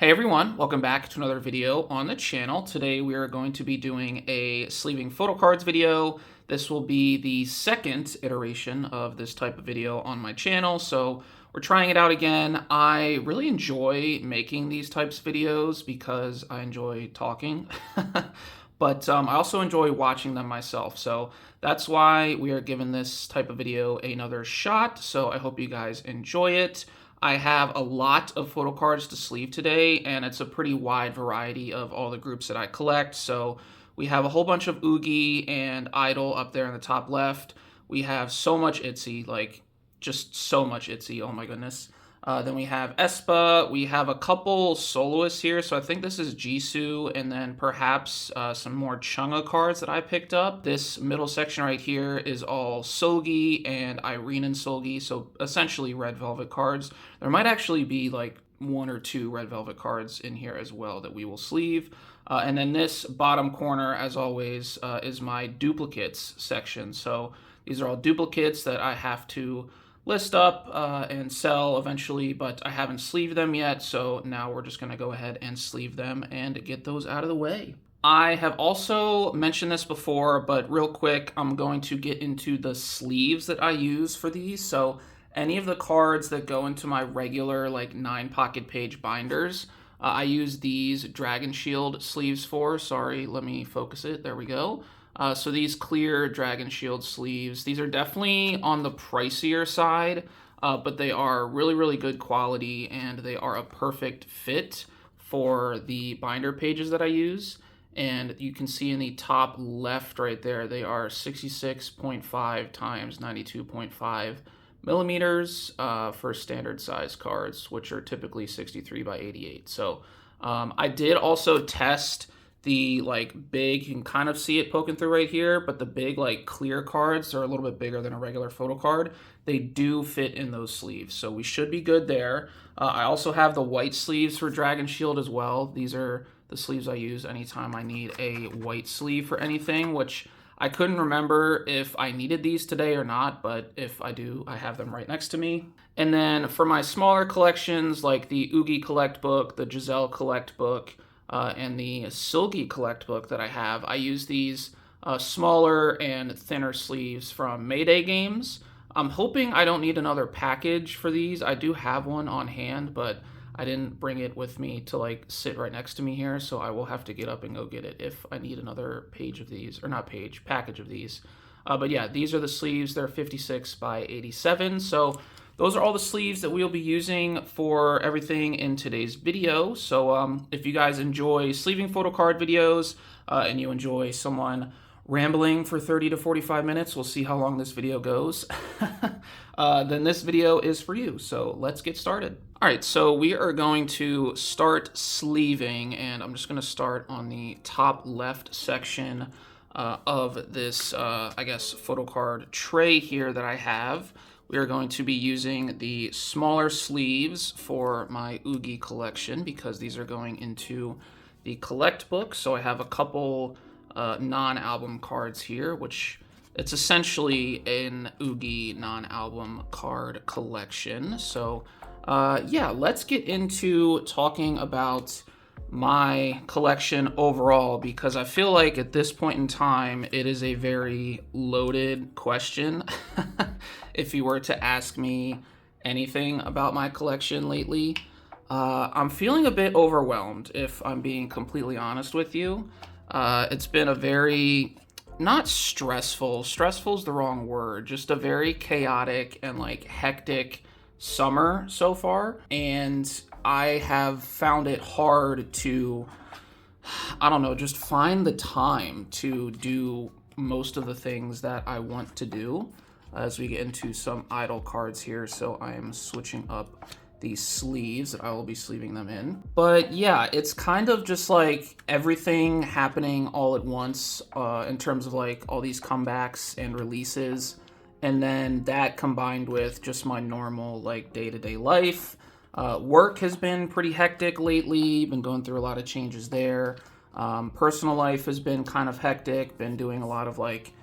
Hey everyone, welcome back to another video on the channel. Today we are going to be doing a sleeving photocards video. This will be the second iteration of this type of video on my channel, so we're trying it out again. I really enjoy making these types of videos because I enjoy talking, but I also enjoy watching them myself, so that's why we are giving this type of video another shot, so I hope you guys enjoy it. I have a lot of photo cards to sleeve today, and it's a pretty wide variety of all the groups that I collect. So we have a whole bunch of i-dle and i-dle up there in the top left. We have so much ITZY, like just so much ITZY, oh my goodness. Then we have aespa, we have a couple soloists here, so I think this is Jisoo, and then perhaps some more Chunga cards that I picked up. This middle section right here is all Seulgi and Irene and Seulgi, so essentially red velvet cards. There might actually be like one or two red velvet cards in here as well that we will sleeve. And then this bottom corner, as always, is my duplicates section. So these are all duplicates that I have to list up and sell eventually, but I haven't sleeved them yet, so now we're just going to go ahead and sleeve them and get those out of the way. I have also mentioned this before, but real quick, I'm going to get into the sleeves that I use for these. So any of the cards that go into my regular like 9 pocket page binders, I use these Dragon Shield sleeves for. Sorry, let me focus it. There we go. So these clear Dragon Shield sleeves, these are definitely on the pricier side, but they are really, really good quality, and they are a perfect fit for the binder pages that I use. And you can see in the top left right there, they are 66.5 times 92.5 millimeters for standard size cards, which are typically 63 by 88. So I did also test the like big, you can kind of see it poking through right here, but the big like clear cards are a little bit bigger than a regular photo card. They do fit in those sleeves, so we should be good there. I also have the white sleeves for Dragon Shield as well. These are the sleeves I use anytime I need a white sleeve for anything, which I couldn't remember if I needed these today or not, but if I do, I have them right next to me. And then for my smaller collections, like the Oogie Collect book, the Giselle Collect book, and the Seulgi Collect book that I have, I use these smaller and thinner sleeves from Mayday Games. I'm hoping I don't need another package for these. I do have one on hand, but I didn't bring it with me to like sit right next to me here, so I will have to get up and go get it if I need another page of these, or not page, package of these. But yeah, these are the sleeves. They're 56 by 87, so those are all the sleeves that we'll be using for everything in today's video. So if you guys enjoy sleeving photo card videos and you enjoy someone rambling for 30 to 45 minutes, we'll see how long this video goes, then this video is for you. So let's get started. All right, so we are going to start sleeving, and I'm just going to start on the top left section of this, I guess, photo card tray here that I have. We are going to be using the smaller sleeves for my Oogie collection because these are going into the collect book. So I have a couple non-album cards here, which it's essentially an Oogie non-album card collection. So yeah, let's get into talking about my collection overall, because I feel like at this point in time it is a very loaded question. If you were to ask me anything about my collection lately, I'm feeling a bit overwhelmed, if I'm being completely honest with you. It's been a very, not stressful is the wrong word, just a very chaotic and like hectic summer so far, and I have found it hard to, I don't know, just find the time to do most of the things that I want to do as we get into some i-dle cards here. So I am switching up these sleeves that I will be sleeving them in. But yeah, it's kind of just like everything happening all at once in terms of like all these comebacks and releases. And then that combined with just my normal like day-to-day life. Work has been pretty hectic lately, been going through a lot of changes there. Personal life has been kind of hectic, been doing a lot of like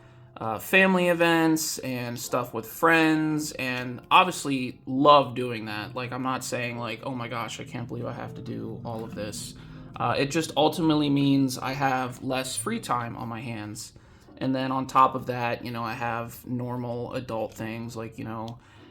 family events and stuff with friends, and obviously love doing that. Like, I'm not saying like, oh my gosh, I can't believe I have to do all of this. It just ultimately means I have less free time on my hands. And then on top of that, I have normal adult things like,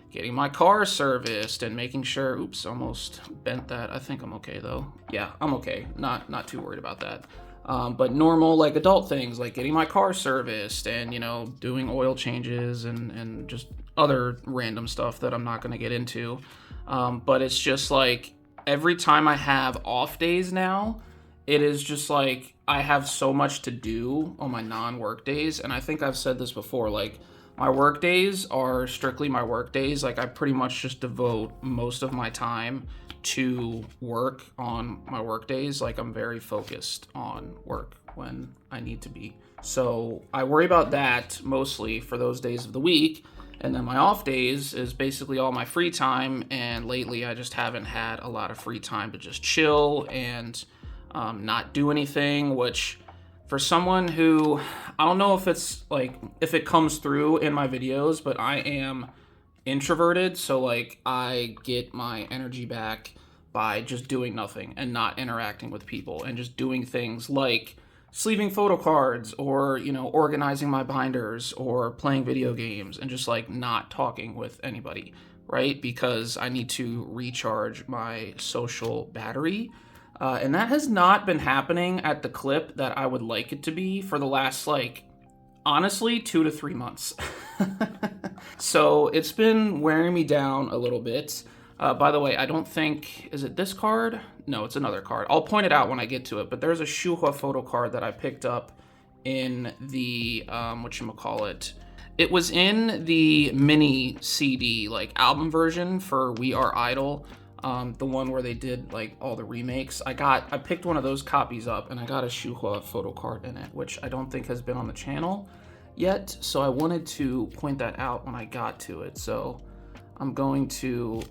getting my car serviced and making sure, oops, almost bent that. I think I'm okay though. Yeah, I'm okay. Not too worried about that. But normal like adult things like getting my car serviced and, doing oil changes and just other random stuff that I'm not going to get into. But it's just like every time I have off days now, it is just like I have so much to do on my non-work days. And I think I've said this before, like my work days are strictly my work days. Like I pretty much just devote most of my time to work on my work days. Like I'm very focused on work when I need to be. So I worry about that mostly for those days of the week. And then my off days is basically all my free time. And lately I just haven't had a lot of free time to just chill and not do anything, which for someone who, I don't know if it's like, if it comes through in my videos, but I am introverted. So like I get my energy back by just doing nothing and not interacting with people and just doing things like sleeving photo cards or, organizing my binders or playing video games and just like not talking with anybody, right? Because I need to recharge my social battery. And that has not been happening at the clip that I would like it to be for the last, like, honestly, 2 to 3 months. So it's been wearing me down a little bit. By the way, I don't think, is it this card? No, it's another card. I'll point it out when I get to it, but there's a Shuhua photo card that I picked up in the, whatchamacallit. It was in the mini CD, like, album version for We Are i-dle. The one where they did like all the remakes. I picked one of those copies up and I got a Shuhua photo card in it, which I don't think has been on the channel yet. So I wanted to point that out when I got to it. So I'm going to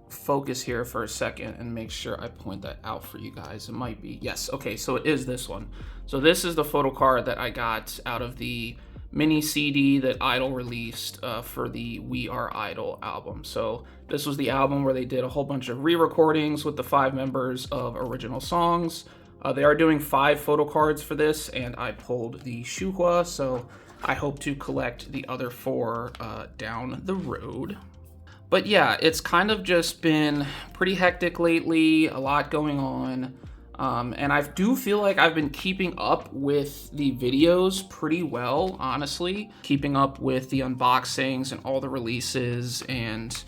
focus here for a second and make sure I point that out for you guys. It might be, yes. Okay. So it is this one. So this is the photo card that I got out of the mini CD that i-dle released for the We Are i-dle album. So this was the album where they did a whole bunch of re-recordings with the 5 members of original songs. They are doing 5 photo cards for this, and I pulled the Shuhua, so I hope to collect the other 4 down the road. But yeah, it's kind of just been pretty hectic lately, a lot going on. And I do feel like I've been keeping up with the videos pretty well, honestly. Keeping up with the unboxings and all the releases and,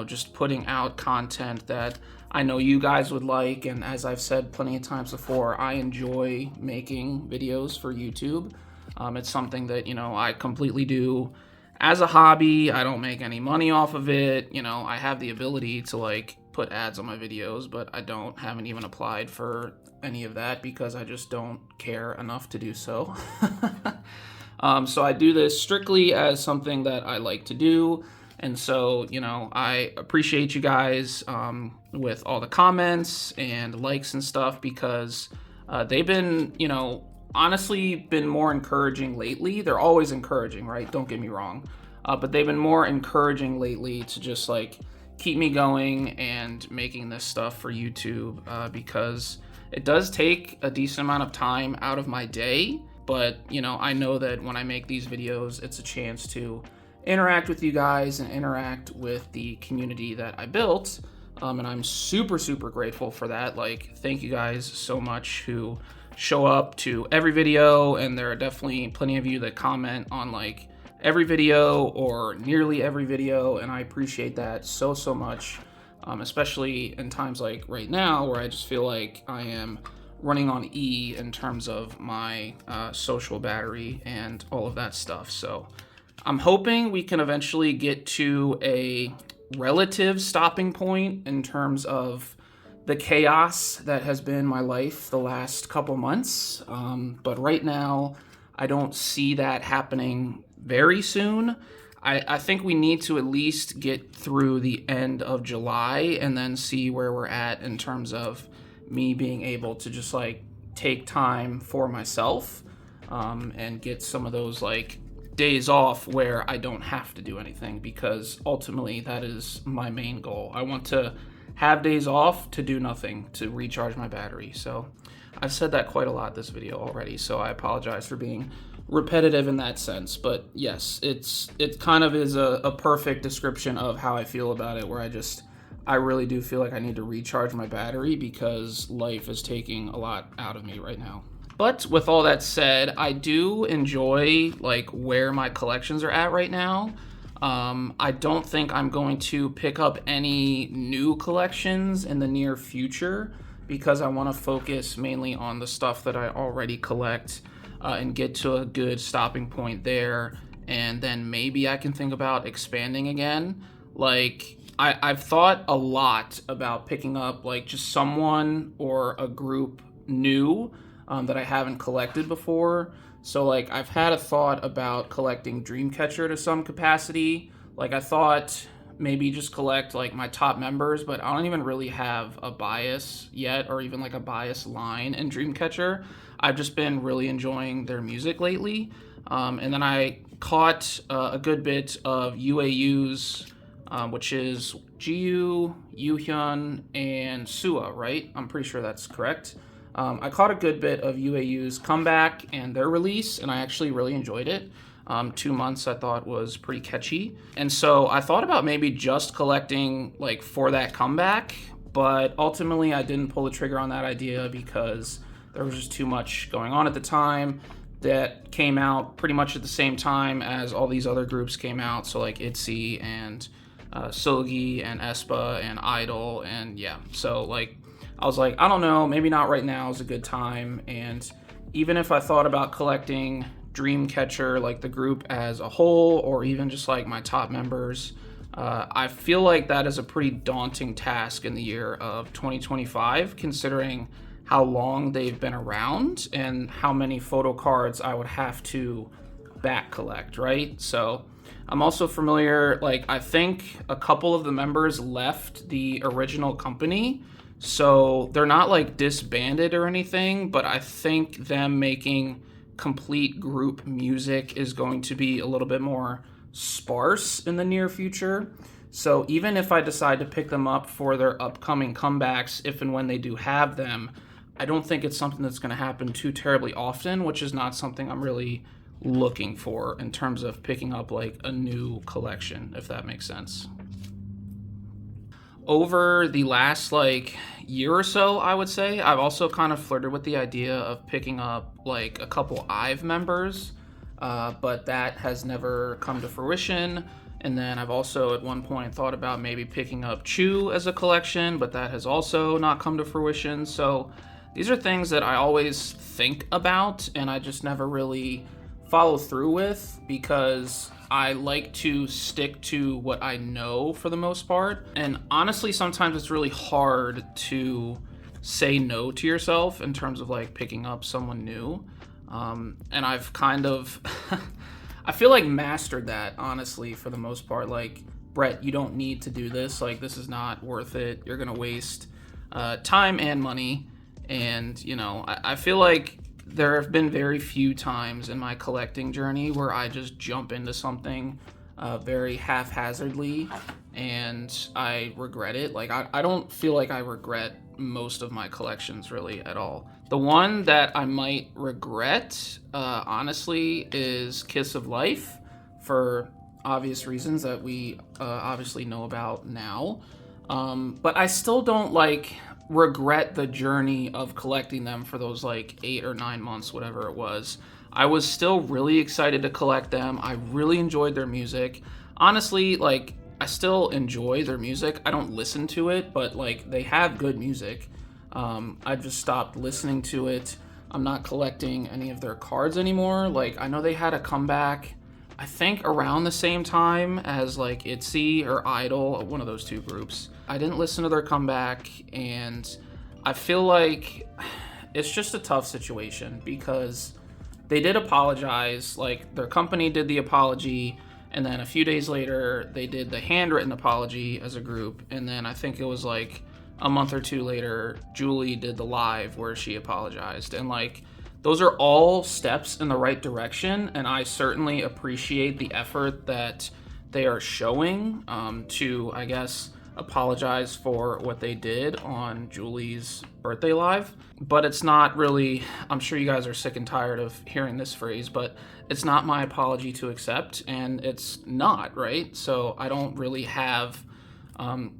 just putting out content that I know you guys would like. And as I've said plenty of times before, I enjoy making videos for YouTube. It's something that, I completely do as a hobby. I don't make any money off of it. I have the ability to like put ads on my videos, but I haven't even applied for any of that because I just don't care enough to do so. So I do this strictly as something that I like to do. And so, I appreciate you guys with all the comments and likes and stuff because they've been, honestly been more encouraging lately. They're always encouraging, right? Don't get me wrong. But they've been more encouraging lately to just like keep me going and making this stuff for YouTube because it does take a decent amount of time out of my day. But, I know that when I make these videos, it's a chance to interact with you guys and interact with the community that I built. And I'm super, super grateful for that. Like, thank you guys so much who show up to every video. And there are definitely plenty of you that comment on like every video or nearly every video, and I appreciate that so much, especially in times like right now where I just feel like I am running on E in terms of my social battery and all of that stuff. So I'm hoping we can eventually get to a relative stopping point in terms of the chaos that has been my life the last couple months, but right now I don't see that happening very soon. I think we need to at least get through the end of July and then see where we're at in terms of me being able to just like take time for myself and get some of those like days off where I don't have to do anything, because ultimately that is my main goal. I want to have days off to do nothing, to recharge my battery. So I've said that quite a lot this video already, so I apologize for being repetitive in that sense. But yes, it kind of is a perfect description of how I feel about it, where I really do feel like I need to recharge my battery because life is taking a lot out of me right now. But with all that said, I do enjoy like where my collections are at right now. I don't think I'm going to pick up any new collections in the near future, because I want to focus mainly on the stuff that I already collect and get to a good stopping point there. And then maybe I can think about expanding again. Like, I've thought a lot about picking up like just someone or a group new that I haven't collected before. So like I've had a thought about collecting Dreamcatcher to some capacity. Like I thought maybe just collect like my top members, but I don't even really have a bias yet, or even like a bias line in Dreamcatcher. I've just been really enjoying their music lately. And then I caught a good bit of UAUs, which is Jisoo, Yuhyun, and Suwa, right? I'm pretty sure that's correct. I caught a good bit of UAU's comeback and their release, and I actually really enjoyed it. 2 months I thought was pretty catchy. And so I thought about maybe just collecting like for that comeback, but ultimately I didn't pull the trigger on that idea because there was just too much going on at the time. That came out pretty much at the same time as all these other groups came out, so like ITZY and Seulgi and aespa and i-dle, and yeah, so like I was like, I don't know, maybe not right now is a good time. And even if I thought about collecting Dreamcatcher, like the group as a whole, or even just like my top members, I feel like that is a pretty daunting task in the year of 2025, considering how long they've been around and how many photo cards I would have to back collect, right? So I'm also familiar, like I think a couple of the members left the original company, so they're not like disbanded or anything, but I think them making complete group music is going to be a little bit more sparse in the near future. So even if I decide to pick them up for their upcoming comebacks, if and when they do have them, I don't think it's something that's going to happen too terribly often, which is not something I'm really looking for in terms of picking up like a new collection, if that makes sense. Over the last like year or so, I would say, I've also kind of flirted with the idea of picking up like a couple IVE members, but that has never come to fruition. And then I've also at one point thought about maybe picking up Chu as a collection, but that has also not come to fruition. So these are things that I always think about and I just never really follow through with, because I like to stick to what I know for the most part. And honestly, sometimes it's really hard to say no to yourself in terms of like picking up someone new. And I've kind of, I feel like mastered that, honestly, for the most part. Like, Brett, you don't need to do this. Like, this is not worth it. You're going to waste time and money. And, you know, I feel like there have been very few times in my collecting journey where I just jump into something very haphazardly and I regret it. Like, I don't feel like I regret most of my collections really at all. The one that I might regret, honestly, is Kiss of Life, for obvious reasons that we obviously know about now. But I still don't like regret the journey of collecting them for those like 8 or 9 months, whatever it was. I was still really excited to collect them. I really enjoyed their music. Honestly, like, I still enjoy their music. I don't listen to it, but like they have good music. I just stopped listening to it. I'm not collecting any of their cards anymore. Like, I know they had a comeback, I think around the same time as like ITZY or i-dle, one of those two groups. I didn't listen to their comeback, and I feel like it's just a tough situation because they did apologize. Like, their company did the apology, and then a few days later they did the handwritten apology as a group, and then I think it was like a month or two later Julie did the live where she apologized. And like, those are all steps in the right direction, and I certainly appreciate the effort that they are showing to, I guess, apologize for what they did on Julie's birthday live. But it's not really, I'm sure you guys are sick and tired of hearing this phrase, but it's not my apology to accept, and it's not, right? So I don't really have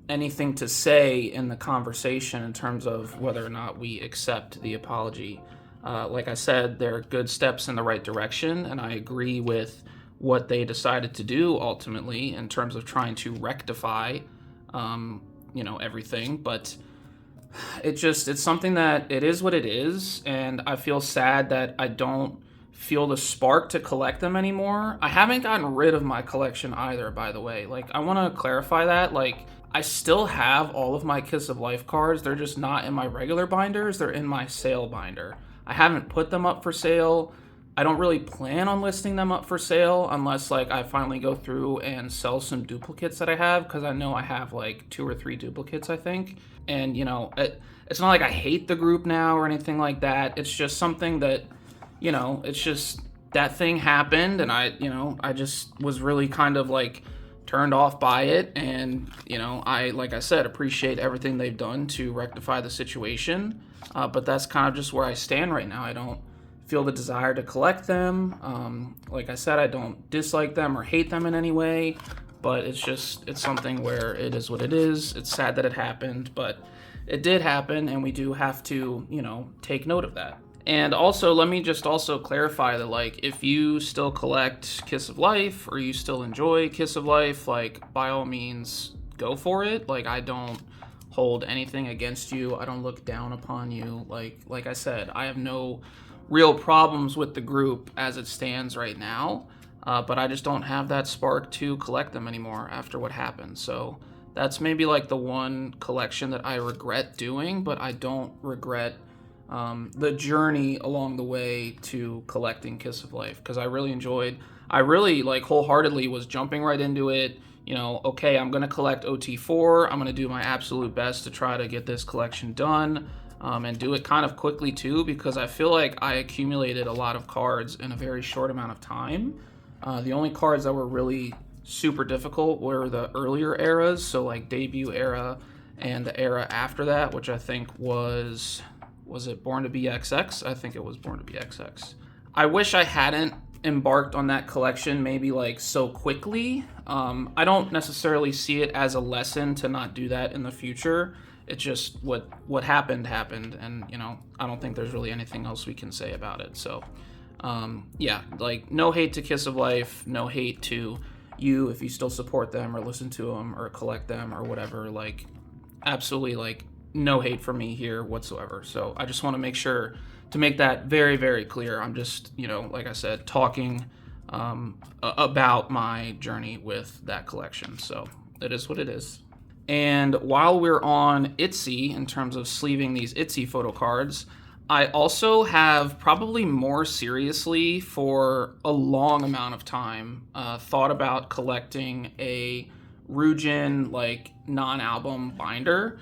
anything to say in the conversation in terms of whether or not we accept the apology. Like I said, they're good steps in the right direction, and I agree with what they decided to do ultimately in terms of trying to rectify everything. But it's something that it is what it is, and I feel sad that I don't feel the spark to collect them anymore. I haven't gotten rid of my collection either, by the way. Like, I want to clarify that. Like, I still have all of my Kiss of Life cards. They're just not in my regular binders. They're in my sale binder. I haven't put them up for sale. I don't really plan on listing them up for sale unless like I finally go through and sell some duplicates that I have, because I know I have like 2 or 3 duplicates, I think. And it's not like I hate the group now or anything like that. It's just something that, it's just that thing happened, and I just was really kind of like turned off by it. And I, like I said, appreciate everything they've done to rectify the situation, but that's kind of just where I stand right now. I don't feel the desire to collect them. Like I said, I don't dislike them or hate them in any way, but it's something where it is what it is. It's sad that it happened, but it did happen, and we do have to take note of that. And also, let me just also clarify that, like, if you still collect Kiss of Life or you still enjoy Kiss of Life, like, by all means, go for it. Like, I don't hold anything against you. I don't look down upon you. Like I said, I have no real problems with the group as it stands right now, but I just don't have that spark to collect them anymore after what happened. So that's maybe like the one collection that I regret doing, but I don't regret the journey along the way to collecting Kiss of Life, because I really like wholeheartedly was jumping right into it. Okay, I'm gonna collect OT4. I'm gonna do my absolute best to try to get this collection done, and do it kind of quickly too, because I feel like I accumulated a lot of cards in a very short amount of time. The only cards that were really super difficult were the earlier eras, so like debut era and the era after that, which I think was it Born to Be XX? I think it was Born to Be XX. I wish I hadn't embarked on that collection maybe like so quickly. I don't necessarily see it as a lesson to not do that in the future. It's just what happened, and I don't think there's really anything else we can say about it. So like, no hate to Kiss of Life, no hate to you if you still support them or listen to them or collect them or whatever. Like, absolutely, like, no hate for me here whatsoever. So I just want to make sure to make that very, very clear. I'm just, like I said, talking about my journey with that collection. So it is what it is. And while we're on ITZY, in terms of sleeving these ITZY photo cards, I also have probably more seriously for a long amount of time thought about collecting a Ryujin like non-album binder,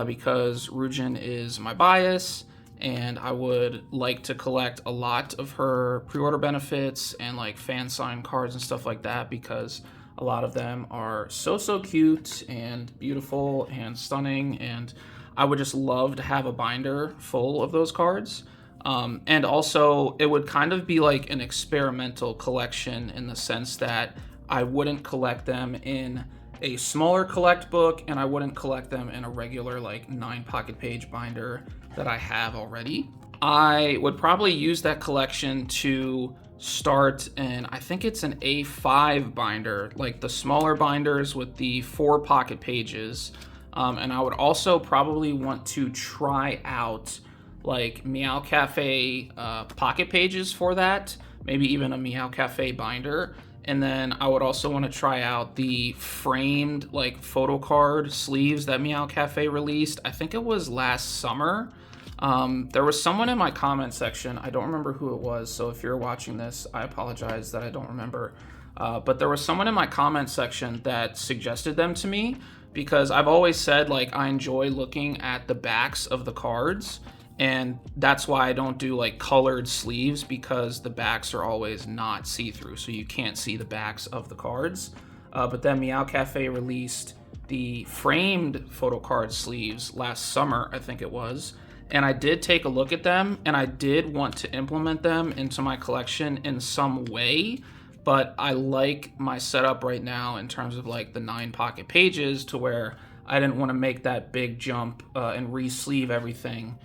because Ryujin is my bias, and I would like to collect a lot of her pre-order benefits and like fan sign cards and stuff like that, because a lot of them are so cute and beautiful and stunning, and I would just love to have a binder full of those cards. And also, it would kind of be like an experimental collection in the sense that I wouldn't collect them in a smaller collect book, and I wouldn't collect them in a regular like 9 pocket page binder that I have already. I would probably use that collection to start, and I think it's an A5 binder, like the smaller binders with the 4 pocket pages. And I would also probably want to try out like Meow Cafe pocket pages for that, maybe even a Meow Cafe binder. And then I would also want to try out the framed like photo card sleeves that Meow Cafe released. I think it was last summer. There was someone in my comment section, I don't remember who it was, so if you're watching this, I apologize that I don't remember. But there was someone in my comment section that suggested them to me, because I've always said like I enjoy looking at the backs of the cards, And that's why I don't do like colored sleeves, because the backs are always not see-through, so you can't see the backs of the cards. But then Meow Cafe released the framed photo card sleeves last summer, I think it was. And I did take a look at them, and I did want to implement them into my collection in some way. But I like my setup right now in terms of like the 9 pocket pages, to where I didn't want to make that big jump and re-sleeve everything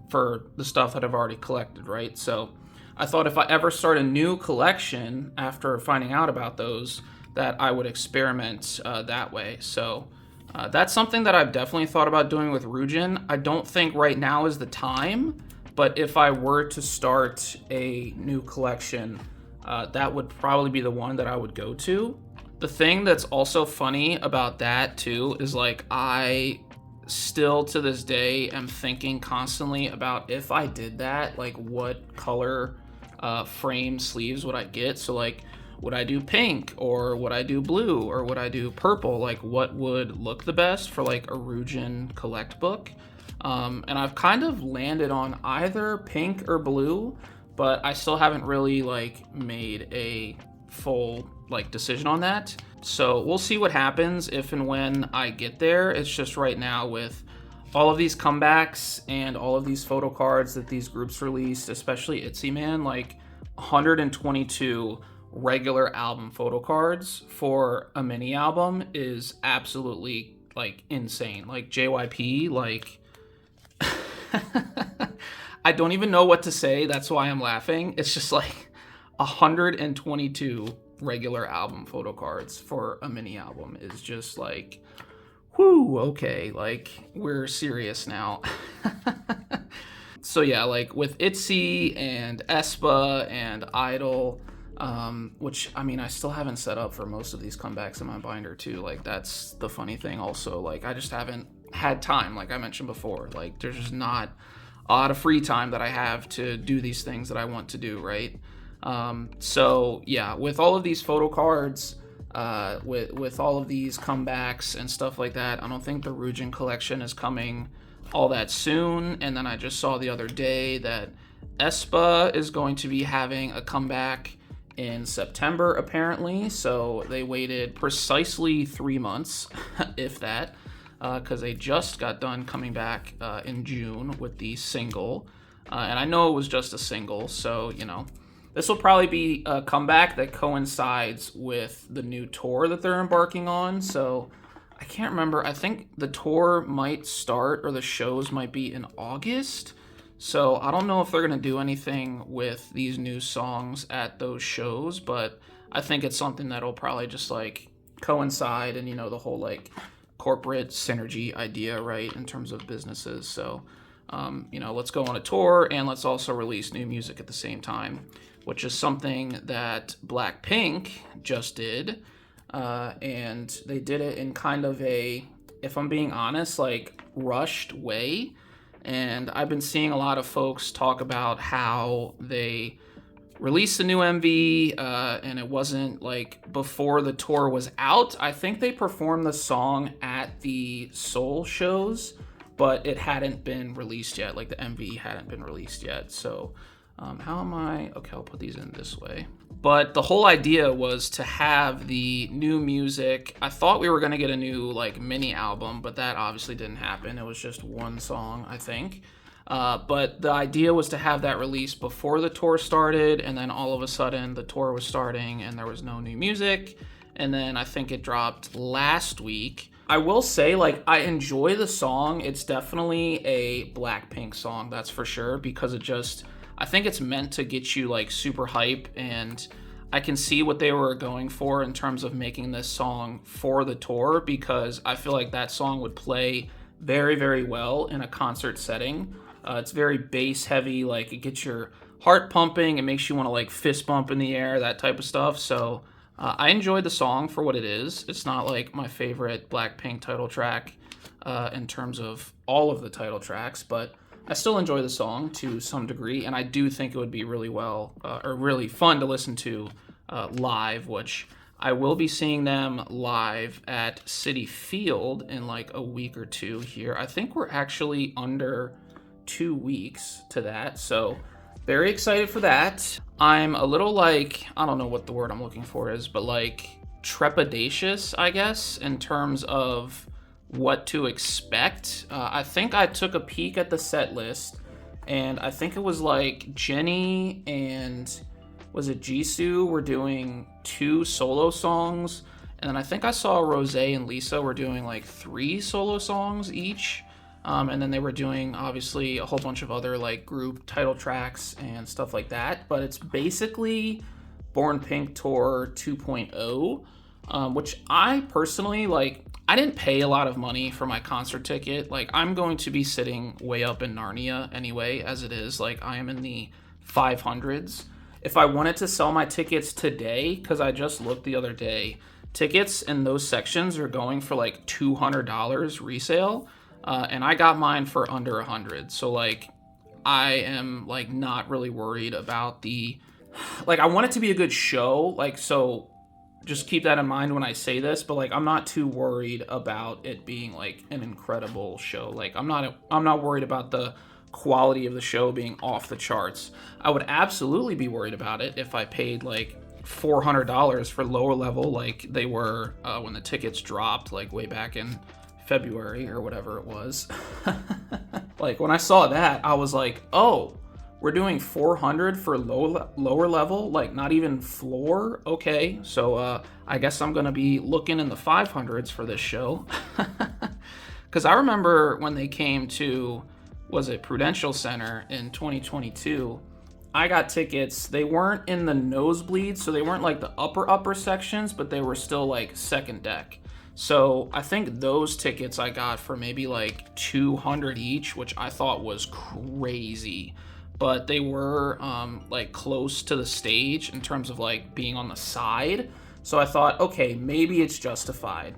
for the stuff that I've already collected, right? So I thought if I ever start a new collection after finding out about those, that I would experiment that way. So that's something that I've definitely thought about doing with Ryujin. I don't think right now is the time, but if I were to start a new collection, that would probably be the one that I would go to. The thing that's also funny about that too is like, I still to this day am thinking constantly about, if I did that, like what color frame sleeves would I get? So like, would I do pink, or would I do blue, or would I do purple? Like, what would look the best for like a Ryujin collect book? And I've kind of landed on either pink or blue, but I still haven't really like made a full like decision on that. So we'll see what happens if and when I get there. It's just right now, with all of these comebacks and all of these photo cards that these groups released, especially ITZY, man, like 122 regular album photo cards for a mini album is absolutely like insane. Like JYP, like I don't even know what to say. That's why I'm laughing. It's just like 122 regular album photo cards for a mini album is just like, whoo, okay, like we're serious now. So yeah, like with ITZY and aespa and i-dle, which I mean, I still haven't set up for most of these comebacks in my binder too. Like that's the funny thing also. Like I just haven't had time, like I mentioned before. Like there's just not a lot of free time that I have to do these things that I want to do, right? So yeah, with all of these photo cards, with all of these comebacks and stuff like that, I don't think the Ryujin collection is coming all that soon. And then I just saw the other day that aespa is going to be having a comeback in September, apparently. So they waited precisely 3 months, if that, because they just got done coming back in June with the single. And I know it was just a single, so, you know, this will probably be a comeback that coincides with the new tour that they're embarking on. So I can't remember. I think the tour might start, or the shows might be in August. So I don't know if they're going to do anything with these new songs at those shows, but I think it's something that'll probably just like coincide, and, you know, the whole like corporate synergy idea, right, in terms of businesses. So, you know, let's go on a tour and let's also release new music at the same time, which is something that Blackpink just did. And they did it in kind of a, if I'm being honest, like rushed way. And I've been seeing a lot of folks talk about how they released a new MV, and it wasn't like before the tour was out. I think they performed the song at the Seoul shows, but it hadn't been released yet. Like the MV hadn't been released yet. So how am I? Okay, I'll put these in this way. But the whole idea was to have the new music. I thought we were going to get a new like mini album, but that obviously didn't happen. It was just one song, I think. But the idea was to have that released before the tour started, and then all of a sudden the tour was starting and there was no new music. And then I think it dropped last week. I will say, like, I enjoy the song. It's definitely a Blackpink song, that's for sure, because it just, I think it's meant to get you like super hype, and I can see what they were going for in terms of making this song for the tour, because I feel like that song would play very, very well in a concert setting. It's very bass heavy, like it gets your heart pumping, it makes you want to like fist bump in the air, that type of stuff. So I enjoyed the song for what it is. It's not like my favorite Blackpink title track in terms of all of the title tracks, but I still enjoy the song to some degree, and I do think it would be really well, or really fun to listen to live, which I will be seeing them live at Citi Field in like a week or two here. I think we're actually under 2 weeks to that. So very excited for that. I'm a little like, I don't know what the word I'm looking for is, but like trepidatious, I guess, in terms of what to expect. I think I took a peek at the set list, and I think it was like Jennie and was it Jisoo were doing 2 solo songs, and then I think I saw Rose and Lisa were doing like 3 solo songs each. And then they were doing obviously a whole bunch of other like group title tracks and stuff like that. But it's basically Born Pink Tour 2.0, which I personally like. I didn't pay a lot of money for my concert ticket. Like, I'm going to be sitting way up in Narnia anyway, as it is. Like, I am in the 500s. If I wanted to sell my tickets today, because I just looked the other day, tickets in those sections are going for like $200 resale. And I got mine for under 100. So like, I am like not really worried about like, I want it to be a good show. Like, so just keep that in mind when I say this, but like, I'm not too worried about it being like an incredible show. Like, I'm not worried about the quality of the show being off the charts. I would absolutely be worried about it if I paid like $400 for lower level, like they were when the tickets dropped, like way back in February or whatever it was. Like, when I saw that, I was like, oh, we're doing 400 for lower level, like not even floor. Okay, so I guess I'm gonna be looking in the 500s for this show. Because I remember when they came to, was it Prudential Center in 2022, I got tickets. They weren't in the nosebleeds, so they weren't like the upper sections, but they were still like second deck. So I think those tickets I got for maybe like 200 each, which I thought was crazy. But they were like close to the stage in terms of like being on the side. So I thought, okay, maybe it's justified.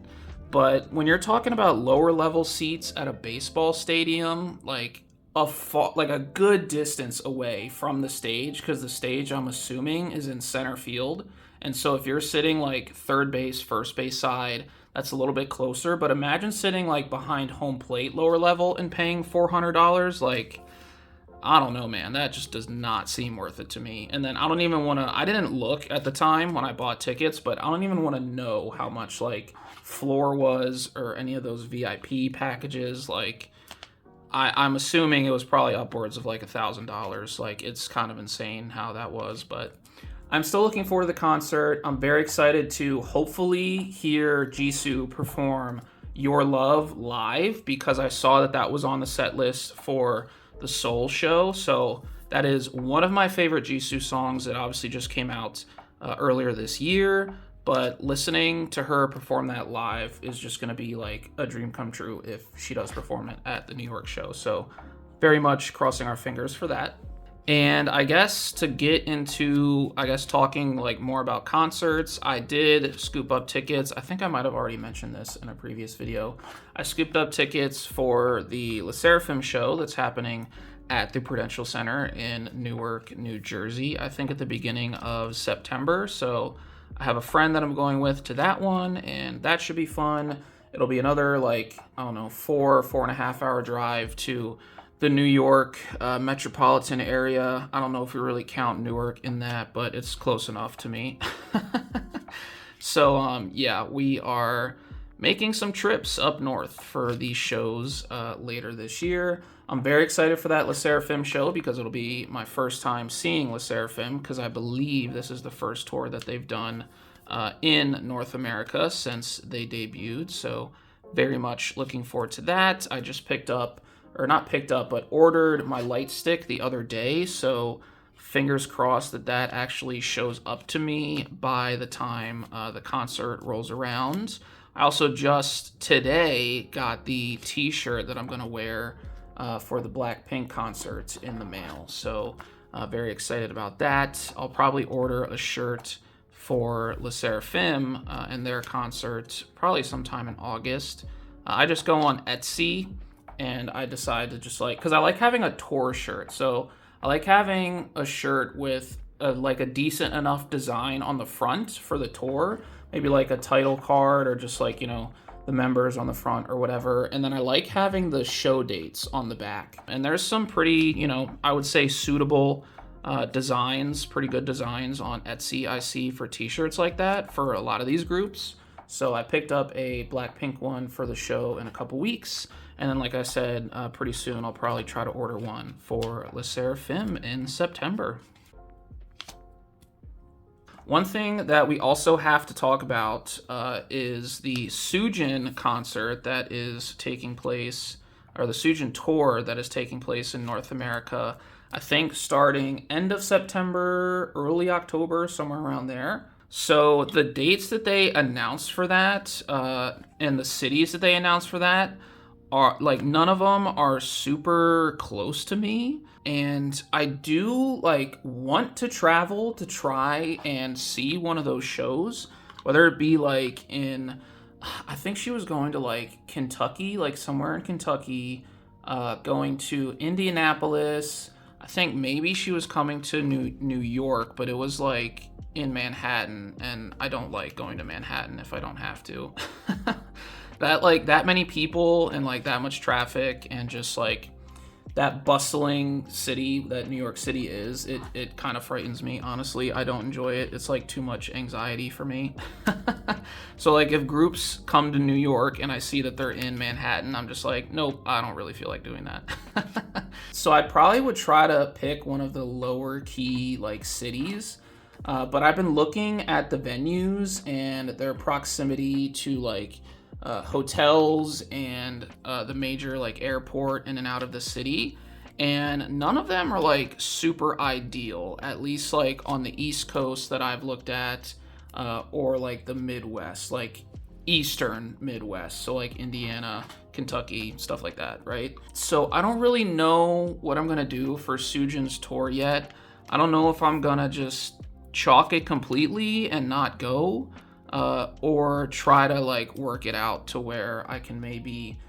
But when you're talking about lower level seats at a baseball stadium, like a good distance away from the stage, because the stage, I'm assuming, is in center field. And so if you're sitting like third base, first base side, that's a little bit closer. But imagine sitting like behind home plate lower level and paying $400. Like, I don't know, man. That just does not seem worth it to me. And then I don't even want to, I didn't look at the time when I bought tickets, but I don't even want to know how much like floor was or any of those VIP packages. Like, I'm assuming it was probably upwards of like $1,000. Like, it's kind of insane how that was, but I'm still looking forward to the concert. I'm very excited to hopefully hear Jisoo perform Your Love live, because I saw that was on the set list for the Seoul show. So that is one of my favorite Jisoo songs that obviously just came out earlier this year. But listening to her perform that live is just going to be like a dream come true if she does perform it at the New York show. So very much crossing our fingers for that. And I guess to get into, talking like more about concerts, I did scoop up tickets. I think I might have already mentioned this in a previous video. I scooped up tickets for the Le Sserafim show that's happening at the Prudential Center in Newark, New Jersey, I think at the beginning of September. So I have a friend that I'm going with to that one, and that should be fun. It'll be another 4.5 hour drive to the New York metropolitan area. I don't know if we really count Newark in that, but it's close enough to me. So yeah, we are making some trips up north for these shows later this year. I'm very excited for that Le Sserafim show because it'll be my first time seeing Le Sserafim, because I believe this is the first tour that they've done in North America since they debuted. So very much looking forward to that. I just ordered my light stick the other day, so fingers crossed that actually shows up to me by the time the concert rolls around. I also just today got the t-shirt that I'm going to wear for the Blackpink concert in the mail, so very excited about that. I'll probably order a shirt for Le Sserafim and their concert probably sometime in August. I just go on ITZY, and I decided to just because I like having a tour shirt. So I like having a shirt with a decent enough design on the front for the tour. Maybe like a title card or just the members on the front or whatever. And then I like having the show dates on the back. And there's some pretty, you know, I would say suitable designs, pretty good designs on Etsy I see for t-shirts like that for a lot of these groups. So I picked up a Blackpink one for the show in a couple weeks. And then, like I said, pretty soon I'll probably try to order one for Le Seraphim in September. One thing that we also have to talk about is the Seulgi concert that is taking place, or the Seulgi tour that is taking place in North America, I think starting end of September, early October, somewhere around there. So the dates that they announced for that and the cities that they announced for that are like, none of them are super close to me. And I do like want to travel to try and see one of those shows, whether it be like in, I think she was going to like Kentucky, like somewhere in Kentucky, going to Indianapolis. I think maybe she was coming to New York, but it was like in Manhattan, and I don't like going to Manhattan if I don't have to. That like that many people and like that much traffic and just like that bustling city that New York City is, it kind of frightens me, honestly. I don't enjoy it. It's like too much anxiety for me. So like if groups come to New York and I see that they're in Manhattan, I'm just like, nope, I don't really feel like doing that. So I probably would try to pick one of the lower key like cities. But I've been looking at the venues and their proximity to like hotels and the major like airport in and out of the city, and none of them are like super ideal, at least like on the East Coast that I've looked at, or like the Midwest, like Eastern Midwest, so like Indiana, Kentucky, stuff like that, right? So I don't really know what I'm gonna do for Seulgi's tour yet. I don't know if I'm gonna just chalk it completely and not go, or try to like work it out to where I can maybe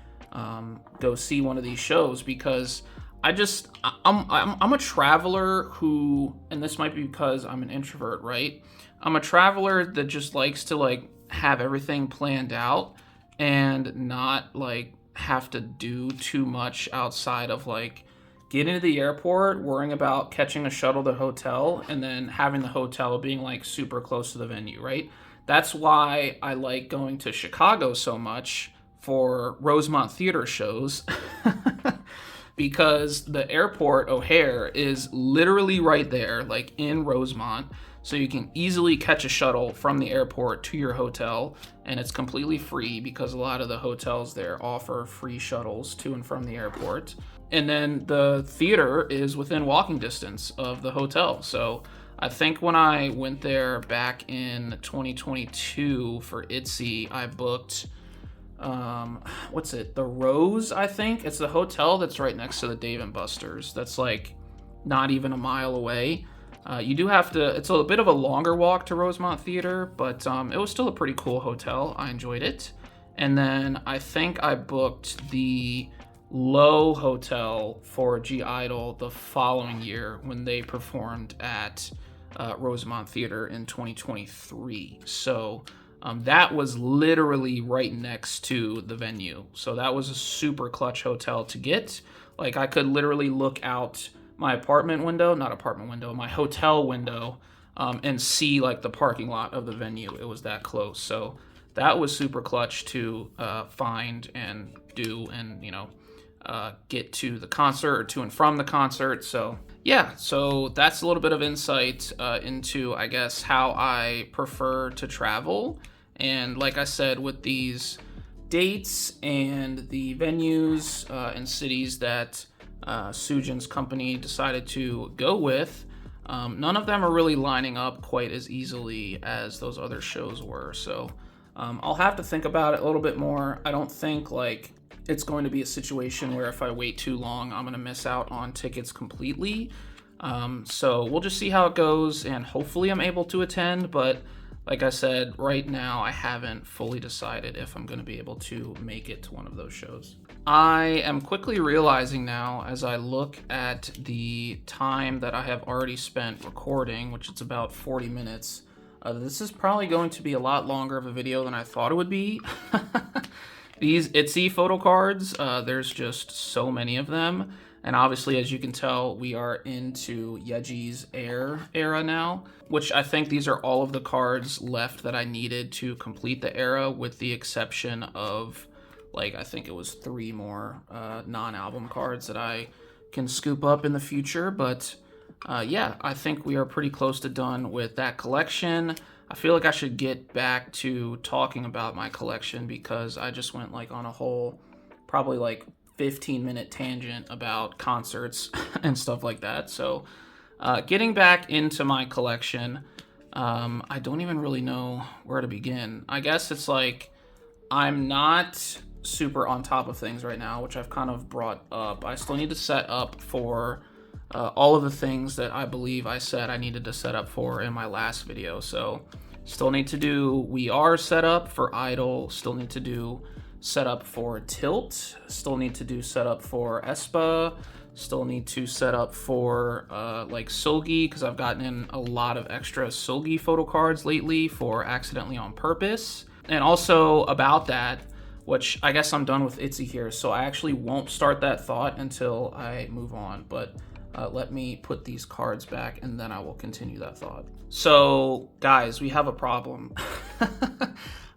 go see one of these shows, because I'm a traveler who, and this might be because I'm an introvert, right? I'm a traveler that just likes to like have everything planned out and not like have to do too much outside of like getting to the airport, worrying about catching a shuttle to the hotel, and then having the hotel being like super close to the venue, right? That's why I like going to Chicago so much for Rosemont Theater shows, because the airport, O'Hare, is literally right there, like in Rosemont. So you can easily catch a shuttle from the airport to your hotel, and it's completely free because a lot of the hotels there offer free shuttles to and from the airport. And then the theater is within walking distance of the hotel. So I think when I went there back in 2022 for ITZY, I booked, the Rose, I think. It's the hotel that's right next to the Dave & Buster's. That's like not even a mile away. You do have to, it's a bit of a longer walk to Rosemont Theater, but it was still a pretty cool hotel. I enjoyed it. And then I think I booked the Low Hotel for i-dle the following year when they performed at Rosemont Theater in 2023. So that was literally right next to the venue. So that was a super clutch hotel to get. Like I could literally look out my my hotel window, and see like the parking lot of the venue. It was that close. So that was super clutch to find and do, and get to the concert or to and from the concert. So yeah, so that's a little bit of insight into, I guess, how I prefer to travel. And like I said, with these dates and the venues and cities that Seulgi's company decided to go with, none of them are really lining up quite as easily as those other shows were. So I'll have to think about it a little bit more. I don't think like it's going to be a situation where if I wait too long, I'm going to miss out on tickets completely. So we'll just see how it goes, and hopefully I'm able to attend. But like I said, right now I haven't fully decided if I'm going to be able to make it to one of those shows. I am quickly realizing now, as I look at the time that I have already spent recording, which is about 40 minutes, This is probably going to be a lot longer of a video than I thought it would be. These ITZY photo cards, there's just so many of them. And obviously, as you can tell, we are into Yeji's era now, which I think these are all of the cards left that I needed to complete the era, with the exception of, like, I think it was 3 more non-album cards that I can scoop up in the future. But yeah, I think we are pretty close to done with that collection. I feel like I should get back to talking about my collection, because I just went like on a whole, probably like 15-minute tangent about concerts and stuff like that. So getting back into my collection, I don't even really know where to begin. I guess it's like I'm not super on top of things right now, which I've kind of brought up. I still need to set up for all of the things that I believe I said I needed to set up for in my last video. So still need to do We Are setup for i-dle, still need to do setup for Tilt, still need to do setup for aespa, still need to set up for like Seulgi, because I've gotten in a lot of extra Seulgi photo cards lately for Accidentally on Purpose. And also about that, which I guess I'm done with ITZY here, so I actually won't start that thought until I move on. But let me put these cards back and then I will continue that thought. So guys, we have a problem.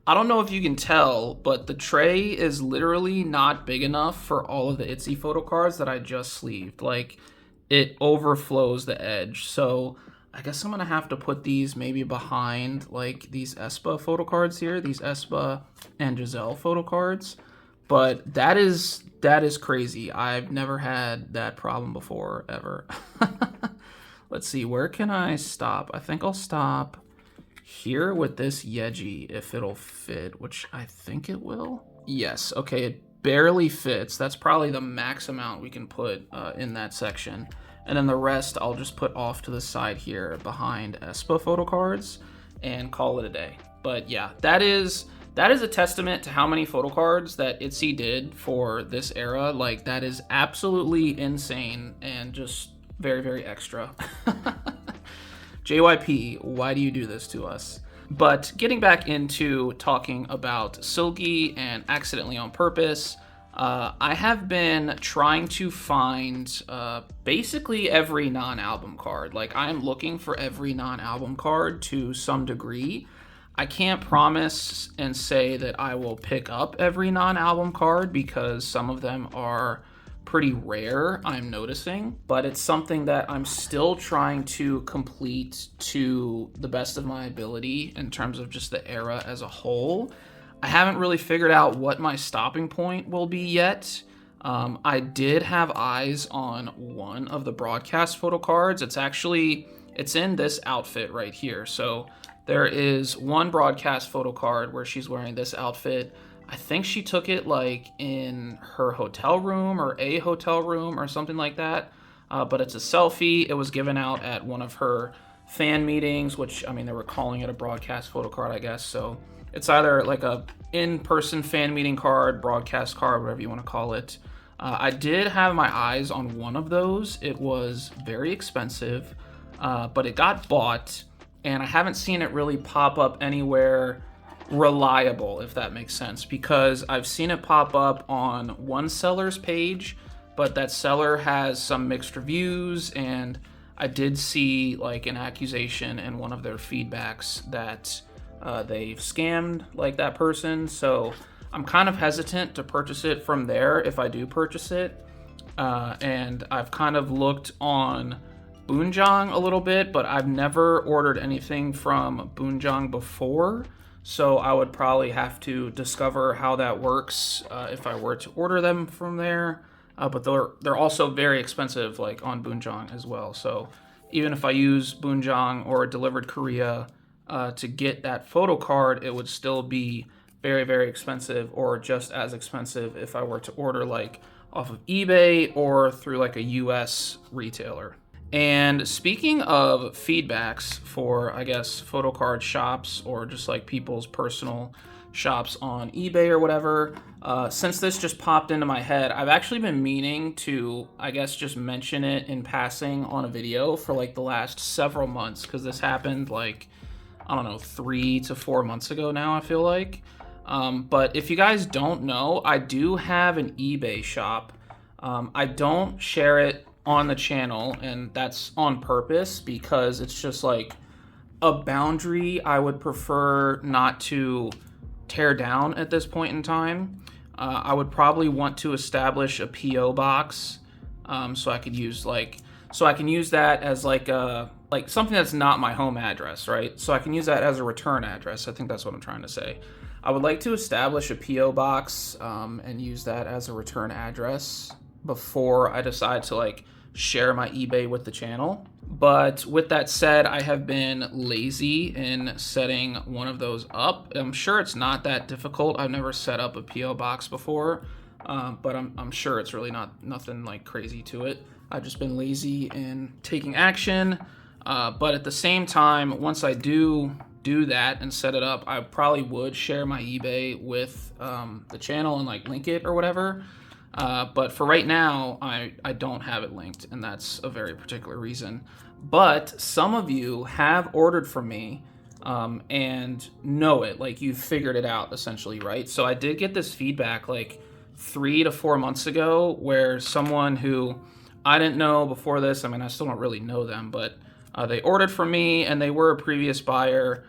I don't know if you can tell, but the tray is literally not big enough for all of the ITZY photo cards that I just sleeved. Like, it overflows the edge. So I guess I'm gonna have to put these maybe behind like these aespa photo cards here, these aespa and Giselle photo cards. But that is crazy. I've never had that problem before, ever. Let's see, where can I stop? I think I'll stop here with this Yeji, if it'll fit, which I think it will. Yes, okay, it barely fits. That's probably the max amount we can put in that section. And then the rest I'll just put off to the side here behind aespa photo cards and call it a day. But yeah, that is a testament to how many photo cards that ITZY did for this era. Like, that is absolutely insane and just very, very extra. JYP, why do you do this to us? But getting back into talking about Seulgi and Accidentally on Purpose, I have been trying to find basically every non-album card. Like, I am looking for every non-album card to some degree. I can't promise and say that I will pick up every non-album card, because some of them are pretty rare, I'm noticing, but it's something that I'm still trying to complete to the best of my ability in terms of just the era as a whole. I haven't really figured out what my stopping point will be yet. I did have eyes on one of the broadcast photo cards. It's in this outfit right here. So there is one broadcast photo card where she's wearing this outfit. I think she took it like in her hotel room or a hotel room or something like that. But it's a selfie. It was given out at one of her fan meetings, which, I mean, they were calling it a broadcast photo card, I guess. So it's either like a in-person fan meeting card, broadcast card, whatever you want to call it. I did have my eyes on one of those. It was very expensive, but it got bought, and I haven't seen it really pop up anywhere reliable, if that makes sense, because I've seen it pop up on one seller's page, but that seller has some mixed reviews, and I did see like an accusation in one of their feedbacks that they've scammed like that person. So I'm kind of hesitant to purchase it from there if I do purchase it. And I've kind of looked on Boonjang a little bit, but I've never ordered anything from Boonjang before. So I would probably have to discover how that works if I were to order them from there. But they're also very expensive, like on Boonjang as well. So even if I use Boonjang or Delivered Korea to get that photo card, it would still be very, very expensive, or just as expensive if I were to order like off of eBay or through like a US retailer. And speaking of feedbacks for, I guess, photo card shops or just like people's personal shops on eBay or whatever, since this just popped into my head, I've actually been meaning to, I guess, just mention it in passing on a video for like the last several months, because this happened like I don't know, 3 to 4 months ago now, I feel like. But if you guys don't know, I do have an eBay shop. I don't share it on the channel, and that's on purpose because it's just like a boundary I would prefer not to tear down at this point in time. I would probably want to establish a PO box, so I can use that as like something that's not my home address, right? So I can use that as a return address. I think that's what I'm trying to say. I would like to establish a PO box and use that as a return address before I decide to like share my eBay with the channel. But with that said, I have been lazy in setting one of those up. I'm sure it's not that difficult. I've never set up a PO box before, but I'm sure it's really nothing like crazy to it. I've just been lazy in taking action. But at the same time, once I do that and set it up, I probably would share my eBay with the channel and like link it or whatever. But for right now, I don't have it linked, and that's a very particular reason. But some of you have ordered from me and know it, like you've figured it out essentially, right? So I did get this feedback like 3 to 4 months ago where someone who I didn't know before this, I mean, I still don't really know them, but they ordered from me and they were a previous buyer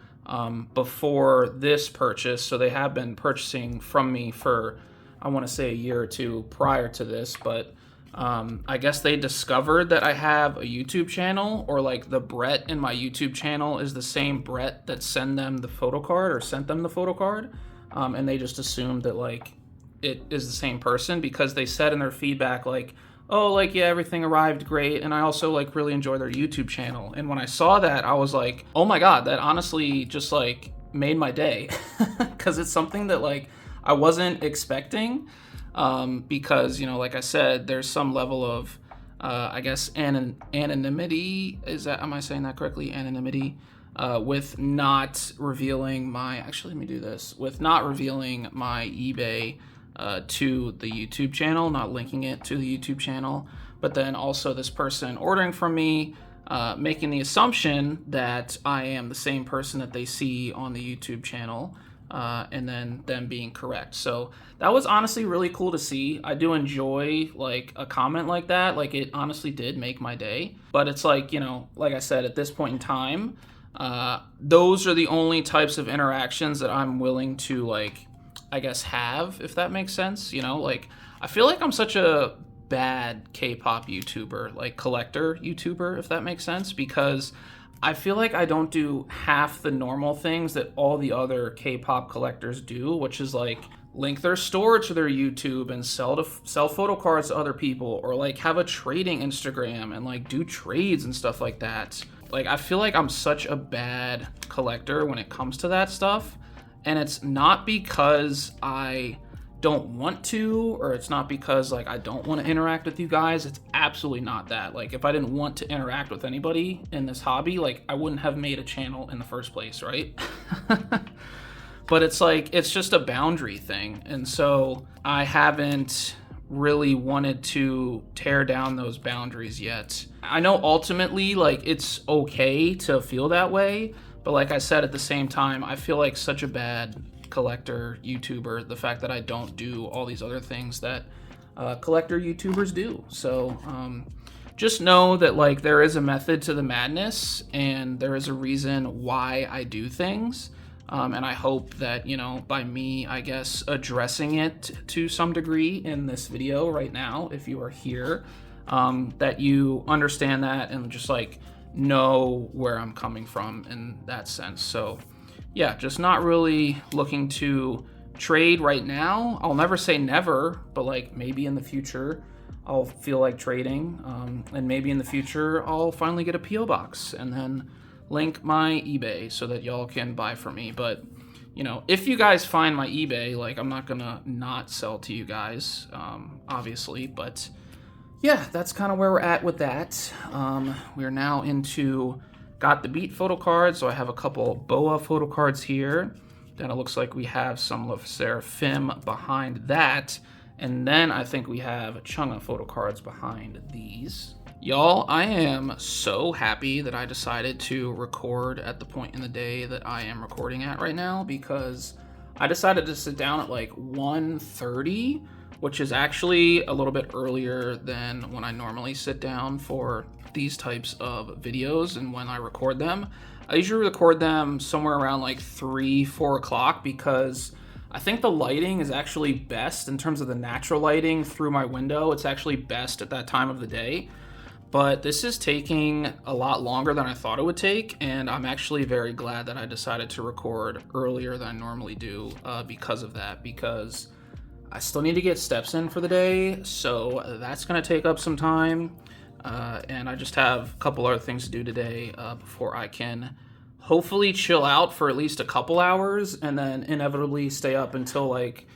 before this purchase. So they have been purchasing from me for, I want to say, a year or two prior to this, but I guess they discovered that I have a YouTube channel, or like the Brett in my YouTube channel is the same Brett that sent them the photocard, and they just assumed that like it is the same person because they said in their feedback like, oh, like, yeah, everything arrived great, and I also like really enjoy their YouTube channel. And when I saw that, I was like, oh my god, that honestly just like made my day because it's something that like I wasn't expecting, because, you know, like I said, there's some level of, I guess, anonymity. Am I saying that correctly? Anonymity, with not revealing my, actually, let me do this, with not revealing my eBay to the YouTube channel, not linking it to the YouTube channel. But then also this person ordering from me, making the assumption that I am the same person that they see on the YouTube channel. And then them being correct. So that was honestly really cool to see. I do enjoy like a comment like that. Like it honestly did make my day. But it's like, you know, like I said, at this point in time, those are the only types of interactions that I'm willing to like, I guess, have, if that makes sense. You know, like I feel like I'm such a bad K-pop YouTuber, like collector YouTuber, if that makes sense, because I feel like I don't do half the normal things that all the other K-pop collectors do, which is like link their store to their YouTube and sell photocards to other people, or like have a trading Instagram and like do trades and stuff like that. Like I feel like I'm such a bad collector when it comes to that stuff, and it's not because I don't want to, or it's not because like I don't want to interact with you guys. It's absolutely not that. Like if I didn't want to interact with anybody in this hobby, like I wouldn't have made a channel in the first place, right? But it's like, it's just a boundary thing. And so I haven't really wanted to tear down those boundaries yet. I know ultimately like it's okay to feel that way, but like I said, at the same time, I feel like such a bad collector YouTuber, the fact that I don't do all these other things that collector YouTubers do. So just know that like there is a method to the madness, and there is a reason why I do things. And I hope that, you know, by me, I guess, addressing it to some degree in this video right now, if you are here, that you understand that and just like know where I'm coming from in that sense. So yeah, just not really looking to trade right now. I'll never say never, but like maybe in the future I'll feel like trading, and maybe in the future I'll finally get a PO box and then link my eBay so that y'all can buy from me. But you know, if you guys find my eBay, like I'm not gonna not sell to you guys, obviously. But yeah, that's kind of where we're at with that. We're now into Got the Beat photo cards, so I have a couple BoA photo cards here. Then it looks like we have some Le Seraphim behind that, and then I think we have Chunga photo cards behind these. Y'all, I am so happy that I decided to record at the point in the day that I am recording at right now, because I decided to sit down at like 1:30, which is actually a little bit earlier than when I normally sit down for these types of videos and when I record them. I usually record them somewhere around like 3, 4 o'clock, because I think the lighting is actually best in terms of the natural lighting through my window. It's actually best at that time of the day. But this is taking a lot longer than I thought it would take, and I'm actually very glad that I decided to record earlier than I normally do because of that, because I still need to get steps in for the day, so that's going to take up some time, and I just have a couple other things to do today before I can hopefully chill out for at least a couple hours, and then inevitably stay up until like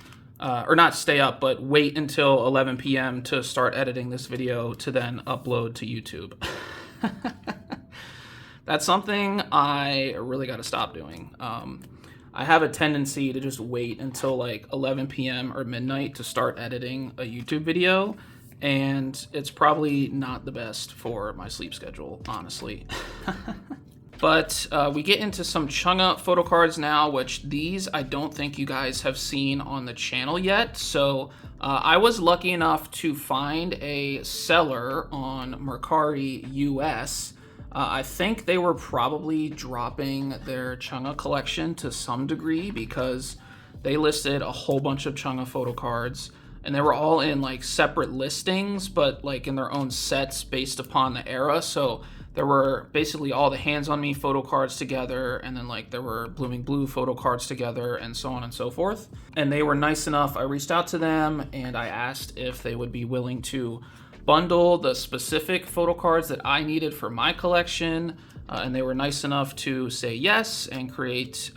or not stay up, but wait until 11 p.m. to start editing this video to then upload to YouTube. That's something I really got to stop doing. I have a tendency to just wait until like 11 p.m. or midnight to start editing a YouTube video, and it's probably not the best for my sleep schedule, honestly. But we get into some Chunga photo cards now, which these I don't think you guys have seen on the channel yet. So I was lucky enough to find a seller on Mercari US. I think they were probably dropping their Chunga collection to some degree, because they listed a whole bunch of Chunga photo cards, and they were all in like separate listings, but like in their own sets based upon the era. So there were basically all the Hands on Me photo cards together, and then like there were Blooming Blue photo cards together, and so on and so forth. And they were nice enough. I reached out to them and I asked if they would be willing to bundle the specific photo cards that I needed for my collection, and they were nice enough to say yes and create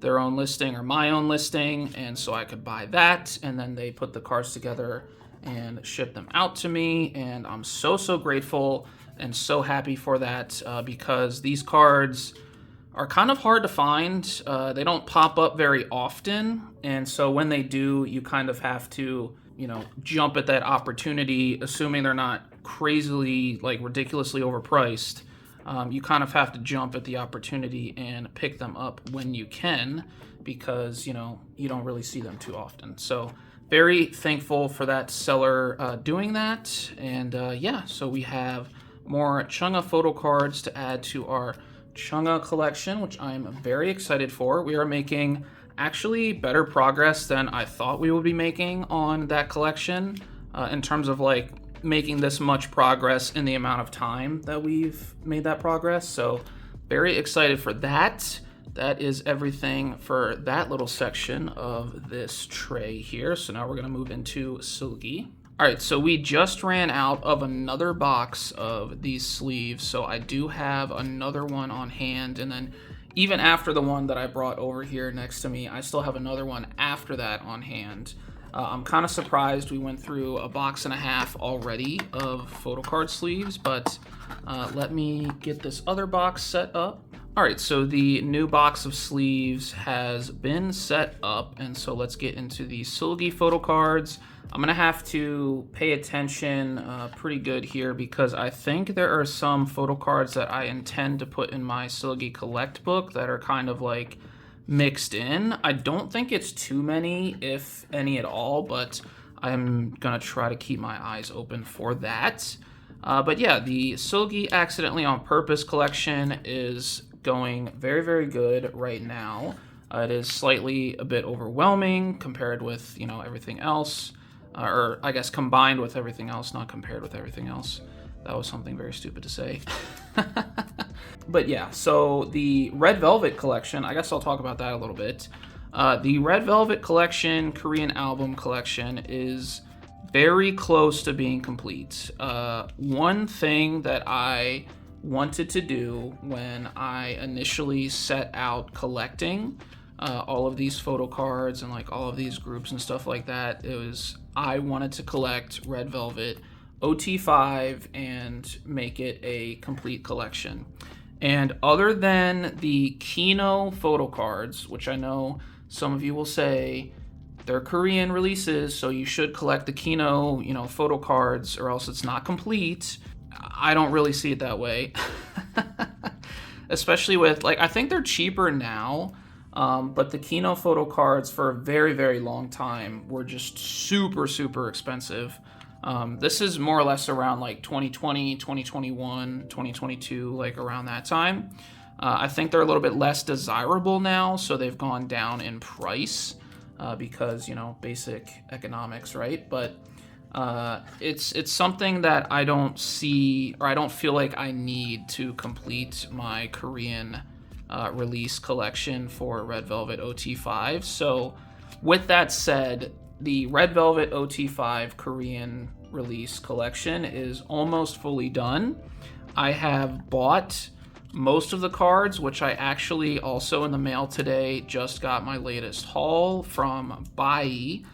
their own listing or my own listing, and so I could buy that, and then they put the cards together and ship them out to me, and I'm so grateful and so happy for that, because these cards are kind of hard to find. They don't pop up very often, and so when they do, you kind of have to, jump at that opportunity, assuming they're not crazily, like ridiculously overpriced. You kind of have to jump at the opportunity and pick them up when you can, because, you don't really see them too often. So very thankful for that seller doing that. And yeah, so we have more Chunga photo cards to add to our Chunga collection, which I'm very excited for. We are making actually better progress than I thought we would be making on that collection, in terms of like making this much progress in the amount of time that we've made that progress. So very excited for that. That is everything for that little section of this tray here. So now we're going to move into Seulgi. All right, so we just ran out of another box of these sleeves, so I do have another one on hand, and then even after the one that I brought over here next to me, I still have another one after that on hand. I'm kind of surprised we went through a box and a half already of photo card sleeves, but let me get this other box set up. All right, so the new box of sleeves has been set up, and so let's get into the Seulgi photo cards. I'm gonna have to pay attention pretty good here, because I think there are some photo cards that I intend to put in my Seulgi Collect book that are kind of like mixed in. I don't think it's too many, if any at all, but I'm gonna try to keep my eyes open for that. But yeah, the Seulgi Accidentally on Purpose collection is going very good right now. It is slightly a bit overwhelming compared with, everything else. Or I guess combined with everything else, not compared with everything else. That was something very stupid to say. But yeah, so the Red Velvet collection, I guess I'll talk about that a little bit. The Red Velvet collection, Korean album collection, is very close to being complete. One thing that I wanted to do when I initially set out collecting all of these photo cards and like all of these groups and stuff like that, I wanted to collect Red Velvet OT5 and make it a complete collection. And other than the Kino photo cards, which I know some of you will say they're Korean releases, so you should collect the Kino, photo cards, or else it's not complete. I don't really see it that way. Especially with, like, I think they're cheaper now, but the Kino photo cards for a very, very long time were just super, super expensive. This is more or less around like 2020, 2021, 2022, like around that time. I think they're a little bit less desirable now, so they've gone down in price because, you know, basic economics, right? But it's something that I don't see, or I don't feel like I need to complete my Korean release collection for Red Velvet OT5. So with that said, the Red Velvet OT5 Korean release collection is almost fully done. I have bought most of the cards, which I actually also in the mail today just got my latest haul from i-dle.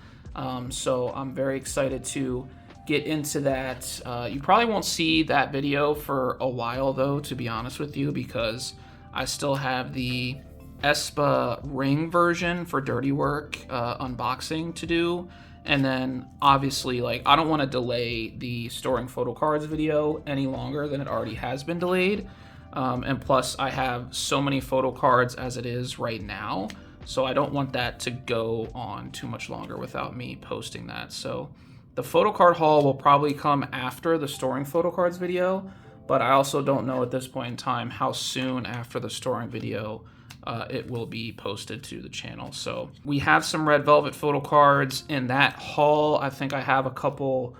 So I'm very excited to get into that. You probably won't see that video for a while though, to be honest with you, because I still have the aespa ring version for Dirty Work unboxing to do. And then obviously, like, I don't want to delay the storing photo cards video any longer than it already has been delayed. And plus I have so many photo cards as it is right now, so I don't want that to go on too much longer without me posting that. So the photo card haul will probably come after the storing photo cards video, but I also don't know at this point in time how soon after the storing video it will be posted to the channel. So we have some Red Velvet photo cards in that haul. I think I have a couple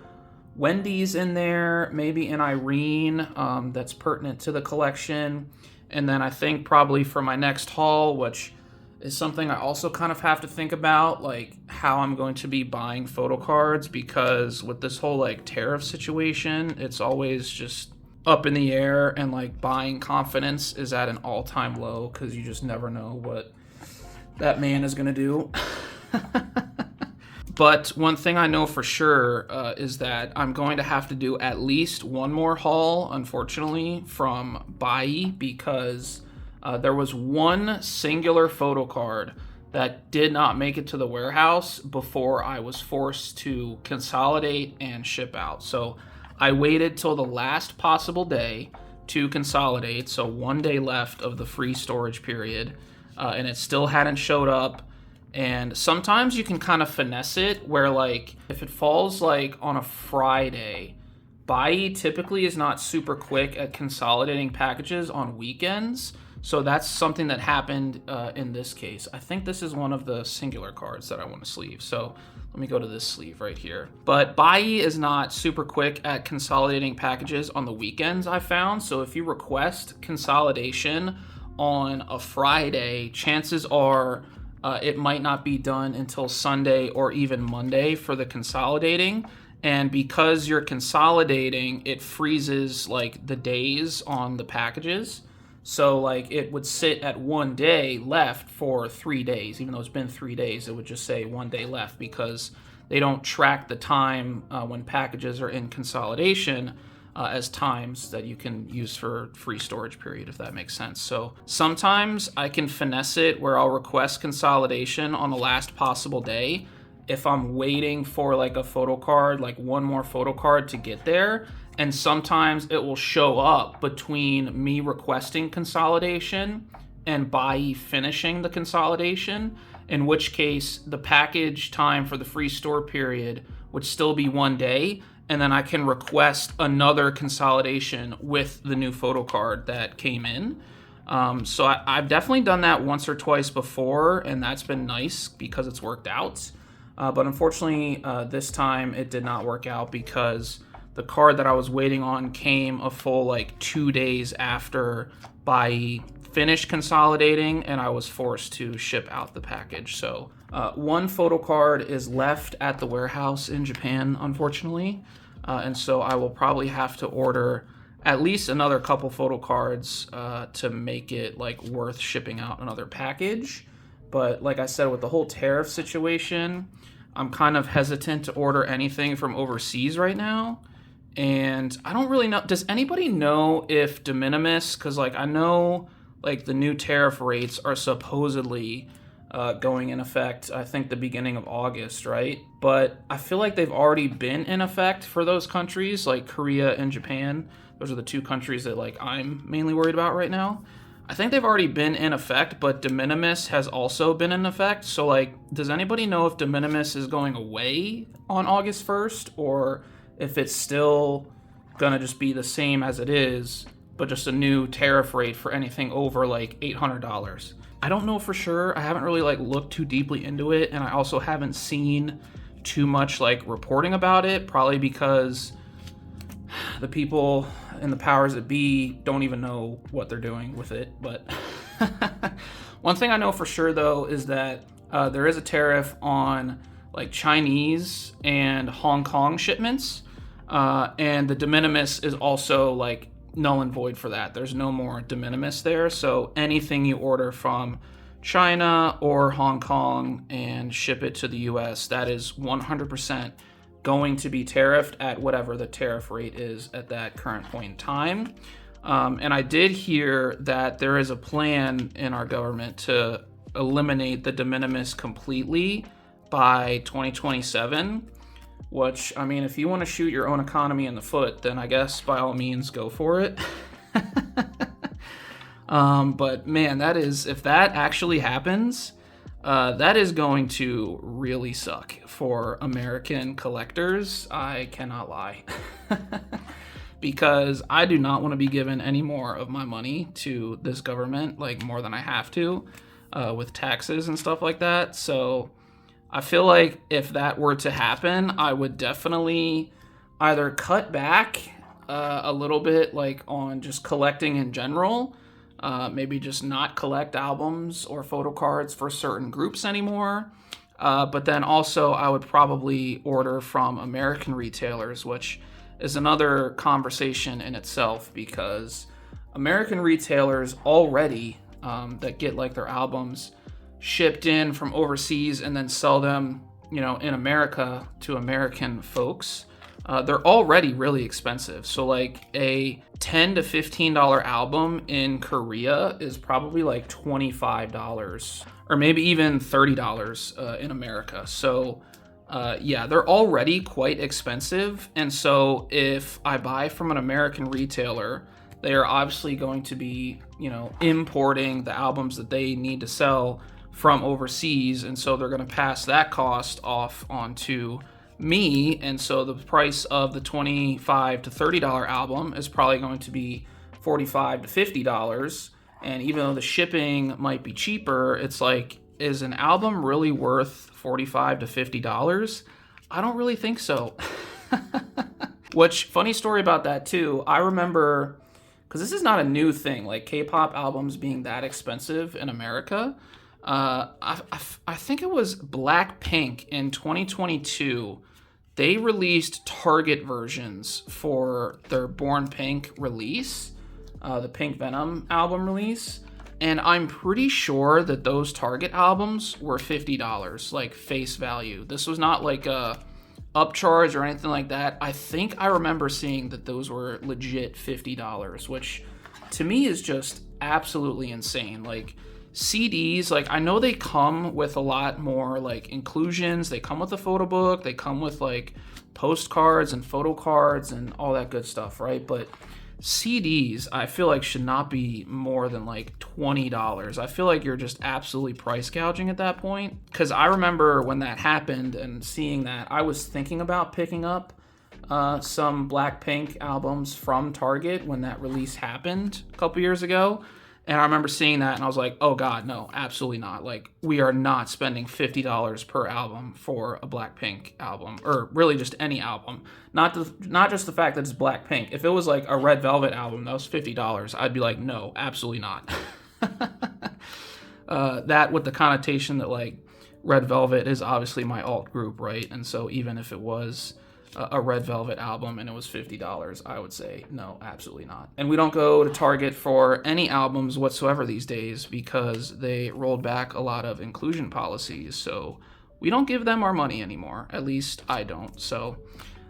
Wendy's in there, maybe an Irene that's pertinent to the collection. And then I think probably for my next haul, which is something I also kind of have to think about, like how I'm going to be buying photo cards, because with this whole like tariff situation, it's always just up in the air, and like buying confidence is at an all-time low because you just never know what that man is going to do. But one thing I know for sure is that I'm going to have to do at least one more haul, unfortunately, from i-dle, because there was one singular photo card that did not make it to the warehouse before I was forced to consolidate and ship out. So I waited till the last possible day to consolidate, so 1 day left of the free storage period, and it still hadn't showed up. And sometimes you can kind of finesse it where, like, if it falls like on a Friday, i-dle typically is not super quick at consolidating packages on weekends. So that's something that happened in this case. I think this is one of the singular cards that I want to sleeve. So let me go to this sleeve right here. But i-dle is not super quick at consolidating packages on the weekends, I found. So if you request consolidation on a Friday, chances are it might not be done until Sunday or even Monday for the consolidating. And because you're consolidating, it freezes like the days on the packages. So like it would sit at 1 day left for 3 days. Even though it's been 3 days, it would just say 1 day left, because they don't track the time when packages are in consolidation as times that you can use for free storage period, if that makes sense. So sometimes I can finesse it where I'll request consolidation on the last possible day if I'm waiting for like a photo card, like one more photo card to get there. And sometimes it will show up between me requesting consolidation and i-dle finishing the consolidation, in which case the package time for the free store period would still be 1 day, and then I can request another consolidation with the new photo card that came in. So I've definitely done that once or twice before, and that's been nice because it's worked out. But unfortunately, this time it did not work out because the card that I was waiting on came a full like 2 days after i-dle finished consolidating, and I was forced to ship out the package. So one photo card is left at the warehouse in Japan, unfortunately. And so I will probably have to order at least another couple photo cards to make it like worth shipping out another package. But like I said, with the whole tariff situation, I'm kind of hesitant to order anything from overseas right now. And I don't really know, does anybody know if de minimis, because like I know like the new tariff rates are supposedly going in effect, I think the beginning of August, right? But I feel like they've already been in effect for those countries like Korea and Japan. Those are the two countries that like I'm mainly worried about right now. I think they've already been in effect, but de minimis has also been in effect. So like, does anybody know if de minimis is going away on August 1st, or if it's still gonna just be the same as it is, but just a new tariff rate for anything over like $800? I don't know for sure. I haven't really like looked too deeply into it, and I also haven't seen too much like reporting about it, probably because the people and the powers that be don't even know what they're doing with it. But one thing I know for sure though is that there is a tariff on like Chinese and Hong Kong shipments, and the de minimis is also like null and void for that. There's no more de minimis there, so anything you order from China or Hong Kong and ship it to the US, that is 100% going to be tariffed at whatever the tariff rate is at that current point in time. And I did hear that there is a plan in our government to eliminate the de minimis completely by 2027, which, I mean, if you want to shoot your own economy in the foot, then I guess by all means go for it. But man, that is, if that actually happens, that is going to really suck for American collectors. I cannot lie. Because I do not want to be given any more of my money to this government, like more than I have to, with taxes and stuff like that. So I feel like if that were to happen, I would definitely either cut back a little bit, like on just collecting in general. Maybe just not collect albums or photo cards for certain groups anymore. But then also I would probably order from American retailers, which is another conversation in itself, because American retailers already that get like their albums shipped in from overseas and then sell them, you know, in America to American folks, they're already really expensive. So like a $10 to $15 album in Korea is probably like $25 or maybe even $30 in America. So yeah, they're already quite expensive. And so if I buy from an American retailer, they are obviously going to be, you know, importing the albums that they need to sell from overseas. And so they're going to pass that cost off onto me, and so the price of the $25 to $30 album is probably going to be $45 to $50. And even though the shipping might be cheaper, it's like, is an album really worth $45 to $50? I don't really think so. Which, funny story about that too, I remember, because this is not a new thing, like K-pop albums being that expensive in America. I think it was Blackpink in 2022. They released Target versions for their Born Pink release, the Pink Venom album release. And I'm pretty sure that those Target albums were $50, like face value. This was not like a upcharge or anything like that. I think I remember seeing that those were legit $50, which to me is just absolutely insane. Like CDs, like I know they come with a lot more like inclusions. They come with a photo book, they come with like postcards and photo cards and all that good stuff, right? But CDs, I feel like should not be more than like $20. I feel like you're just absolutely price gouging at that point. Because I remember when that happened and seeing that, I was thinking about picking up some Blackpink albums from Target when that release happened a couple years ago. And I remember seeing that and I was like, oh God, no, absolutely not. Like, we are not spending $50 per album for a Blackpink album, or really just any album. Not just the fact that it's Blackpink. If it was like a Red Velvet album that was $50, I'd be like, no, absolutely not. That with the connotation that like Red Velvet is obviously my alt group, right? And so even if it was a Red Velvet album and it was $50, I would say no, absolutely not. And we don't go to Target for any albums whatsoever these days because they rolled back a lot of inclusion policies. So we don't give them our money anymore. At least I don't. So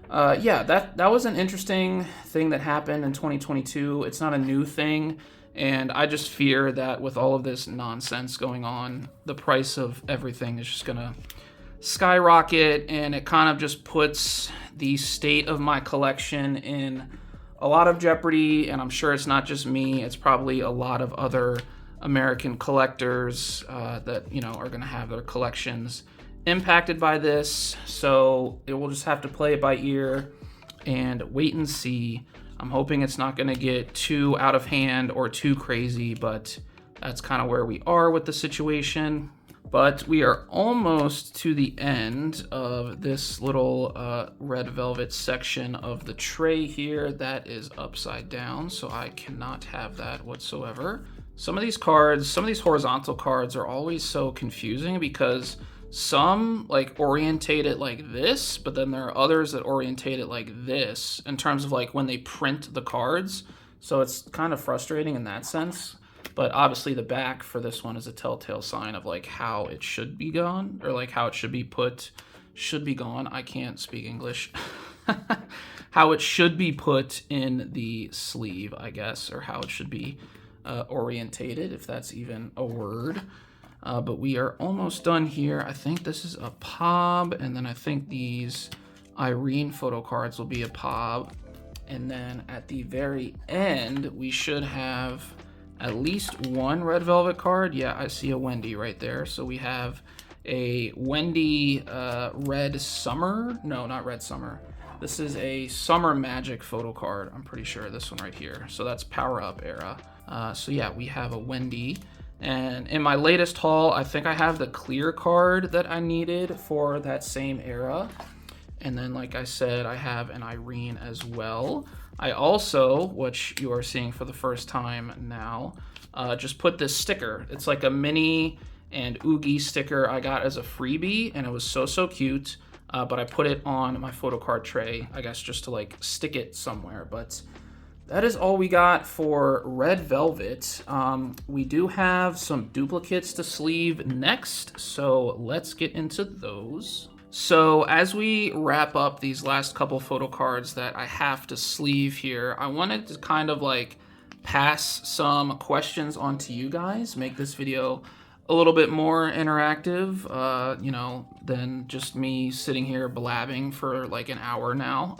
yeah, that was an interesting thing that happened in 2022. It's not a new thing. And I just fear that with all of this nonsense going on, the price of everything is just going to skyrocket, and it kind of just puts the state of my collection in a lot of jeopardy, and I'm sure it's not just me, it's probably a lot of other American collectors that, you know, are going to have their collections impacted by this. So it will just have to play it by ear and wait and see. I'm hoping it's not going to get too out of hand or too crazy, but that's kind of where we are with the situation. But we are almost to the end of this little red velvet section of the tray here. That is upside down, so I cannot have that whatsoever. Some of these cards, some of these horizontal cards are always so confusing because some like orientate it like this, but then there are others that orientate it like this in terms of like when they print the cards. So it's kind of frustrating in that sense. But obviously the back for this one is a telltale sign of like how it should be gone, or like how it should be put, should be gone. I can't speak English. How it should be put in the sleeve, I guess, or how it should be orientated, if that's even a word. But we are almost done here. I think this is a POB, and then I think these Irene photo cards will be a POB. And then at the very end, we should have at least one red velvet card. Yeah, I see a Wendy right there. So we have a Wendy Red Summer. No, not Red Summer. This is a Summer Magic photo card. I'm pretty sure this one right here. So that's Power Up era. So yeah, we have a Wendy. And in my latest haul, I think I have the clear card that I needed for that same era. And then, like I said, I have an Irene as well. I also, which you are seeing for the first time now, just put this sticker. It's like a Minnie and Oogie sticker I got as a freebie, and it was so cute. But I put it on my photo card tray, I guess, just to like stick it somewhere. But that is all we got for red velvet. We do have some duplicates to sleeve next, so let's get into those. So as we wrap up these last couple photo cards that I have to sleeve here, I wanted to kind of like pass some questions on to you guys, make this video a little bit more interactive, you know, than just me sitting here blabbing for like an hour now.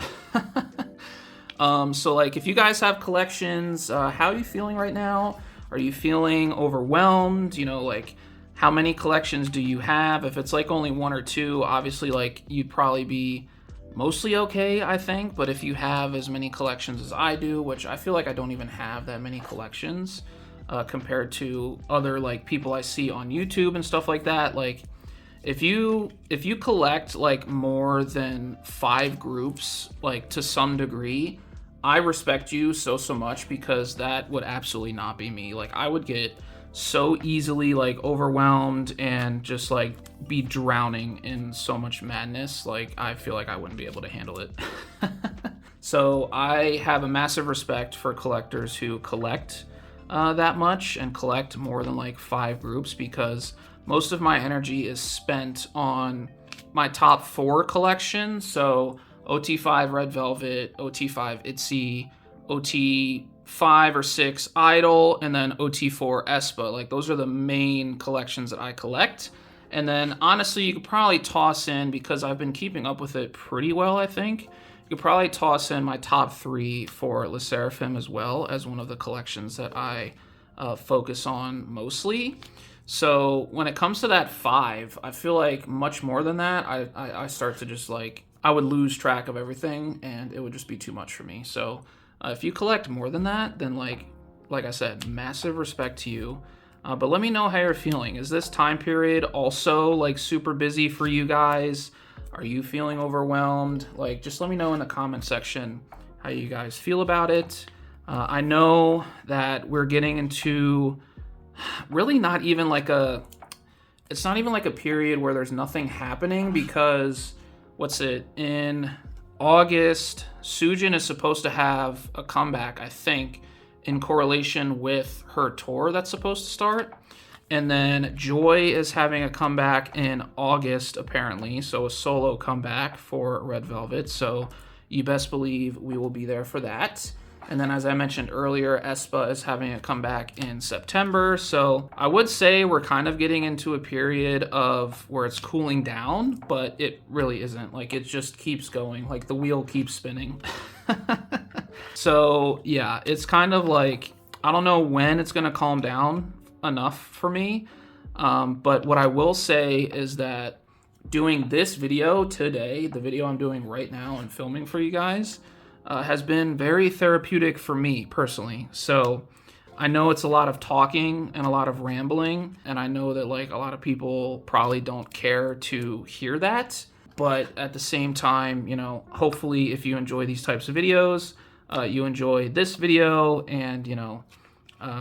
So like if you guys have collections, how are you feeling right now? Are you feeling overwhelmed? You know, like how many collections do you have? If it's like only one or two, obviously like you'd probably be mostly okay, I think. But if you have as many collections as I do, which I feel like I don't even have that many collections compared to other like people I see on YouTube and stuff like that, like if you collect like more than 5 groups, like to some degree, I respect you so much, because that would absolutely not be me. Like I would get so easily like overwhelmed and just like be drowning in so much madness. Like I feel like I wouldn't be able to handle it. So I have a massive respect for collectors who collect that much and collect more than like 5 groups, because most of my energy is spent on my top 4 collections. So OT5 Red Velvet, OT5 ITZY, OT5 or 6 i-dle, and then OT4 aespa. Like those are the main collections that I collect. And then honestly, you could probably toss in, because I've been keeping up with it pretty well, I think, you could probably toss in my top 3 for Le Seraphim as well as one of the collections that I focus on mostly. So when it comes to that 5, I feel like much more than that, I start to just like, I would lose track of everything and it would just be too much for me. So if you collect more than that, then like I said, massive respect to you. But let me know how you're feeling. Is this time period also like super busy for you guys? Are you feeling overwhelmed? Like, just let me know in the comment section how you guys feel about it. I know that we're getting into really not even like it's not even like a period where there's nothing happening, because in August, Seulgi is supposed to have a comeback, I think, in correlation with her tour that's supposed to start. And then Joy is having a comeback in August, apparently. So a solo comeback for Red Velvet. So you best believe we will be there for that. And then, as I mentioned earlier, aespa is having a comeback in September. So I would say we're kind of getting into a period of where it's cooling down, but it really isn't. Like, it just keeps going. Like, the wheel keeps spinning. So yeah, it's kind of like, I don't know when it's gonna calm down enough for me. But what I will say is that doing this video today, the video I'm doing right now and filming for you guys, has been very therapeutic for me personally. So I know it's a lot of talking and a lot of rambling, and I know that like a lot of people probably don't care to hear that. But at the same time, you know, hopefully if you enjoy these types of videos, you enjoy this video, and you know,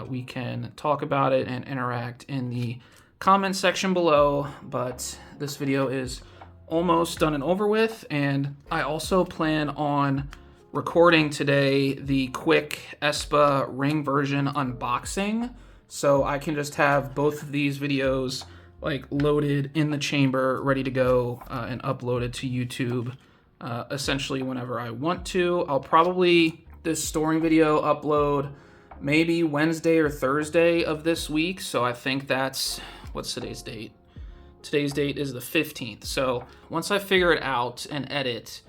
we can talk about it and interact in the comment section below. But this video is almost done and over with, and I also plan on recording today the quick aespa ring version unboxing, so I can just have both of these videos like loaded in the chamber, ready to go, and uploaded to YouTube essentially whenever I want to. I'll probably, this storing video upload maybe Wednesday or Thursday of this week, so I think that's, what's today's date? Today's date is the 15th, so once I figure it out and edit,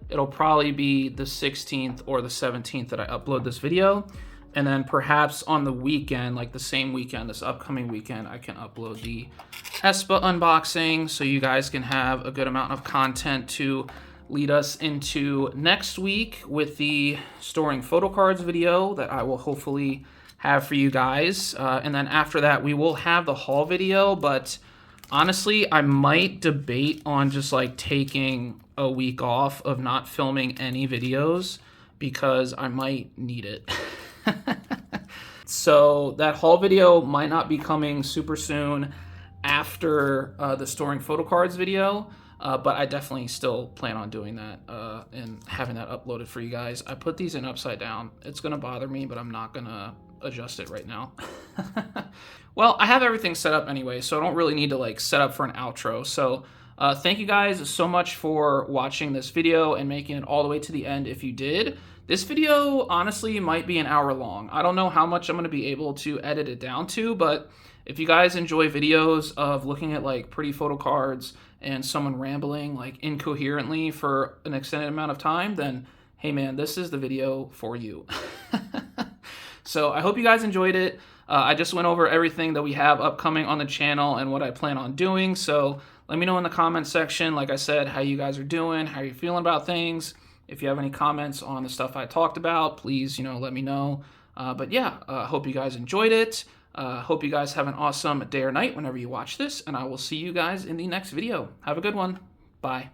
it'll probably be the 16th or the 17th that I upload this video. And then perhaps on the weekend, like the same weekend, this upcoming weekend, I can upload the aespa unboxing, so you guys can have a good amount of content to lead us into next week with the storing photocards video that I will hopefully have for you guys. And then after that, we will have the haul video, but honestly, I might debate on just like taking a week off of not filming any videos, because I might need it. So that haul video might not be coming super soon after the storing photocards video, but I definitely still plan on doing that and having that uploaded for you guys. I put these in upside down. It's gonna bother me, but I'm not gonna adjust it right now. Well, I have everything set up anyway, so I don't really need to like set up for an outro. So thank you guys so much for watching this video and making it all the way to the end if you did. This video honestly might be an hour long. I don't know how much I'm going to be able to edit it down to, but if you guys enjoy videos of looking at like pretty photo cards and someone rambling like incoherently for an extended amount of time, then hey man, this is the video for you. So I hope you guys enjoyed it. I just went over everything that we have upcoming on the channel and what I plan on doing. So let me know in the comment section, like I said, how you guys are doing, how you're feeling about things. If you have any comments on the stuff I talked about, please, you know, let me know. But yeah, hope you guys enjoyed it. Hope you guys have an awesome day or night whenever you watch this, and I will see you guys in the next video. Have a good one. Bye.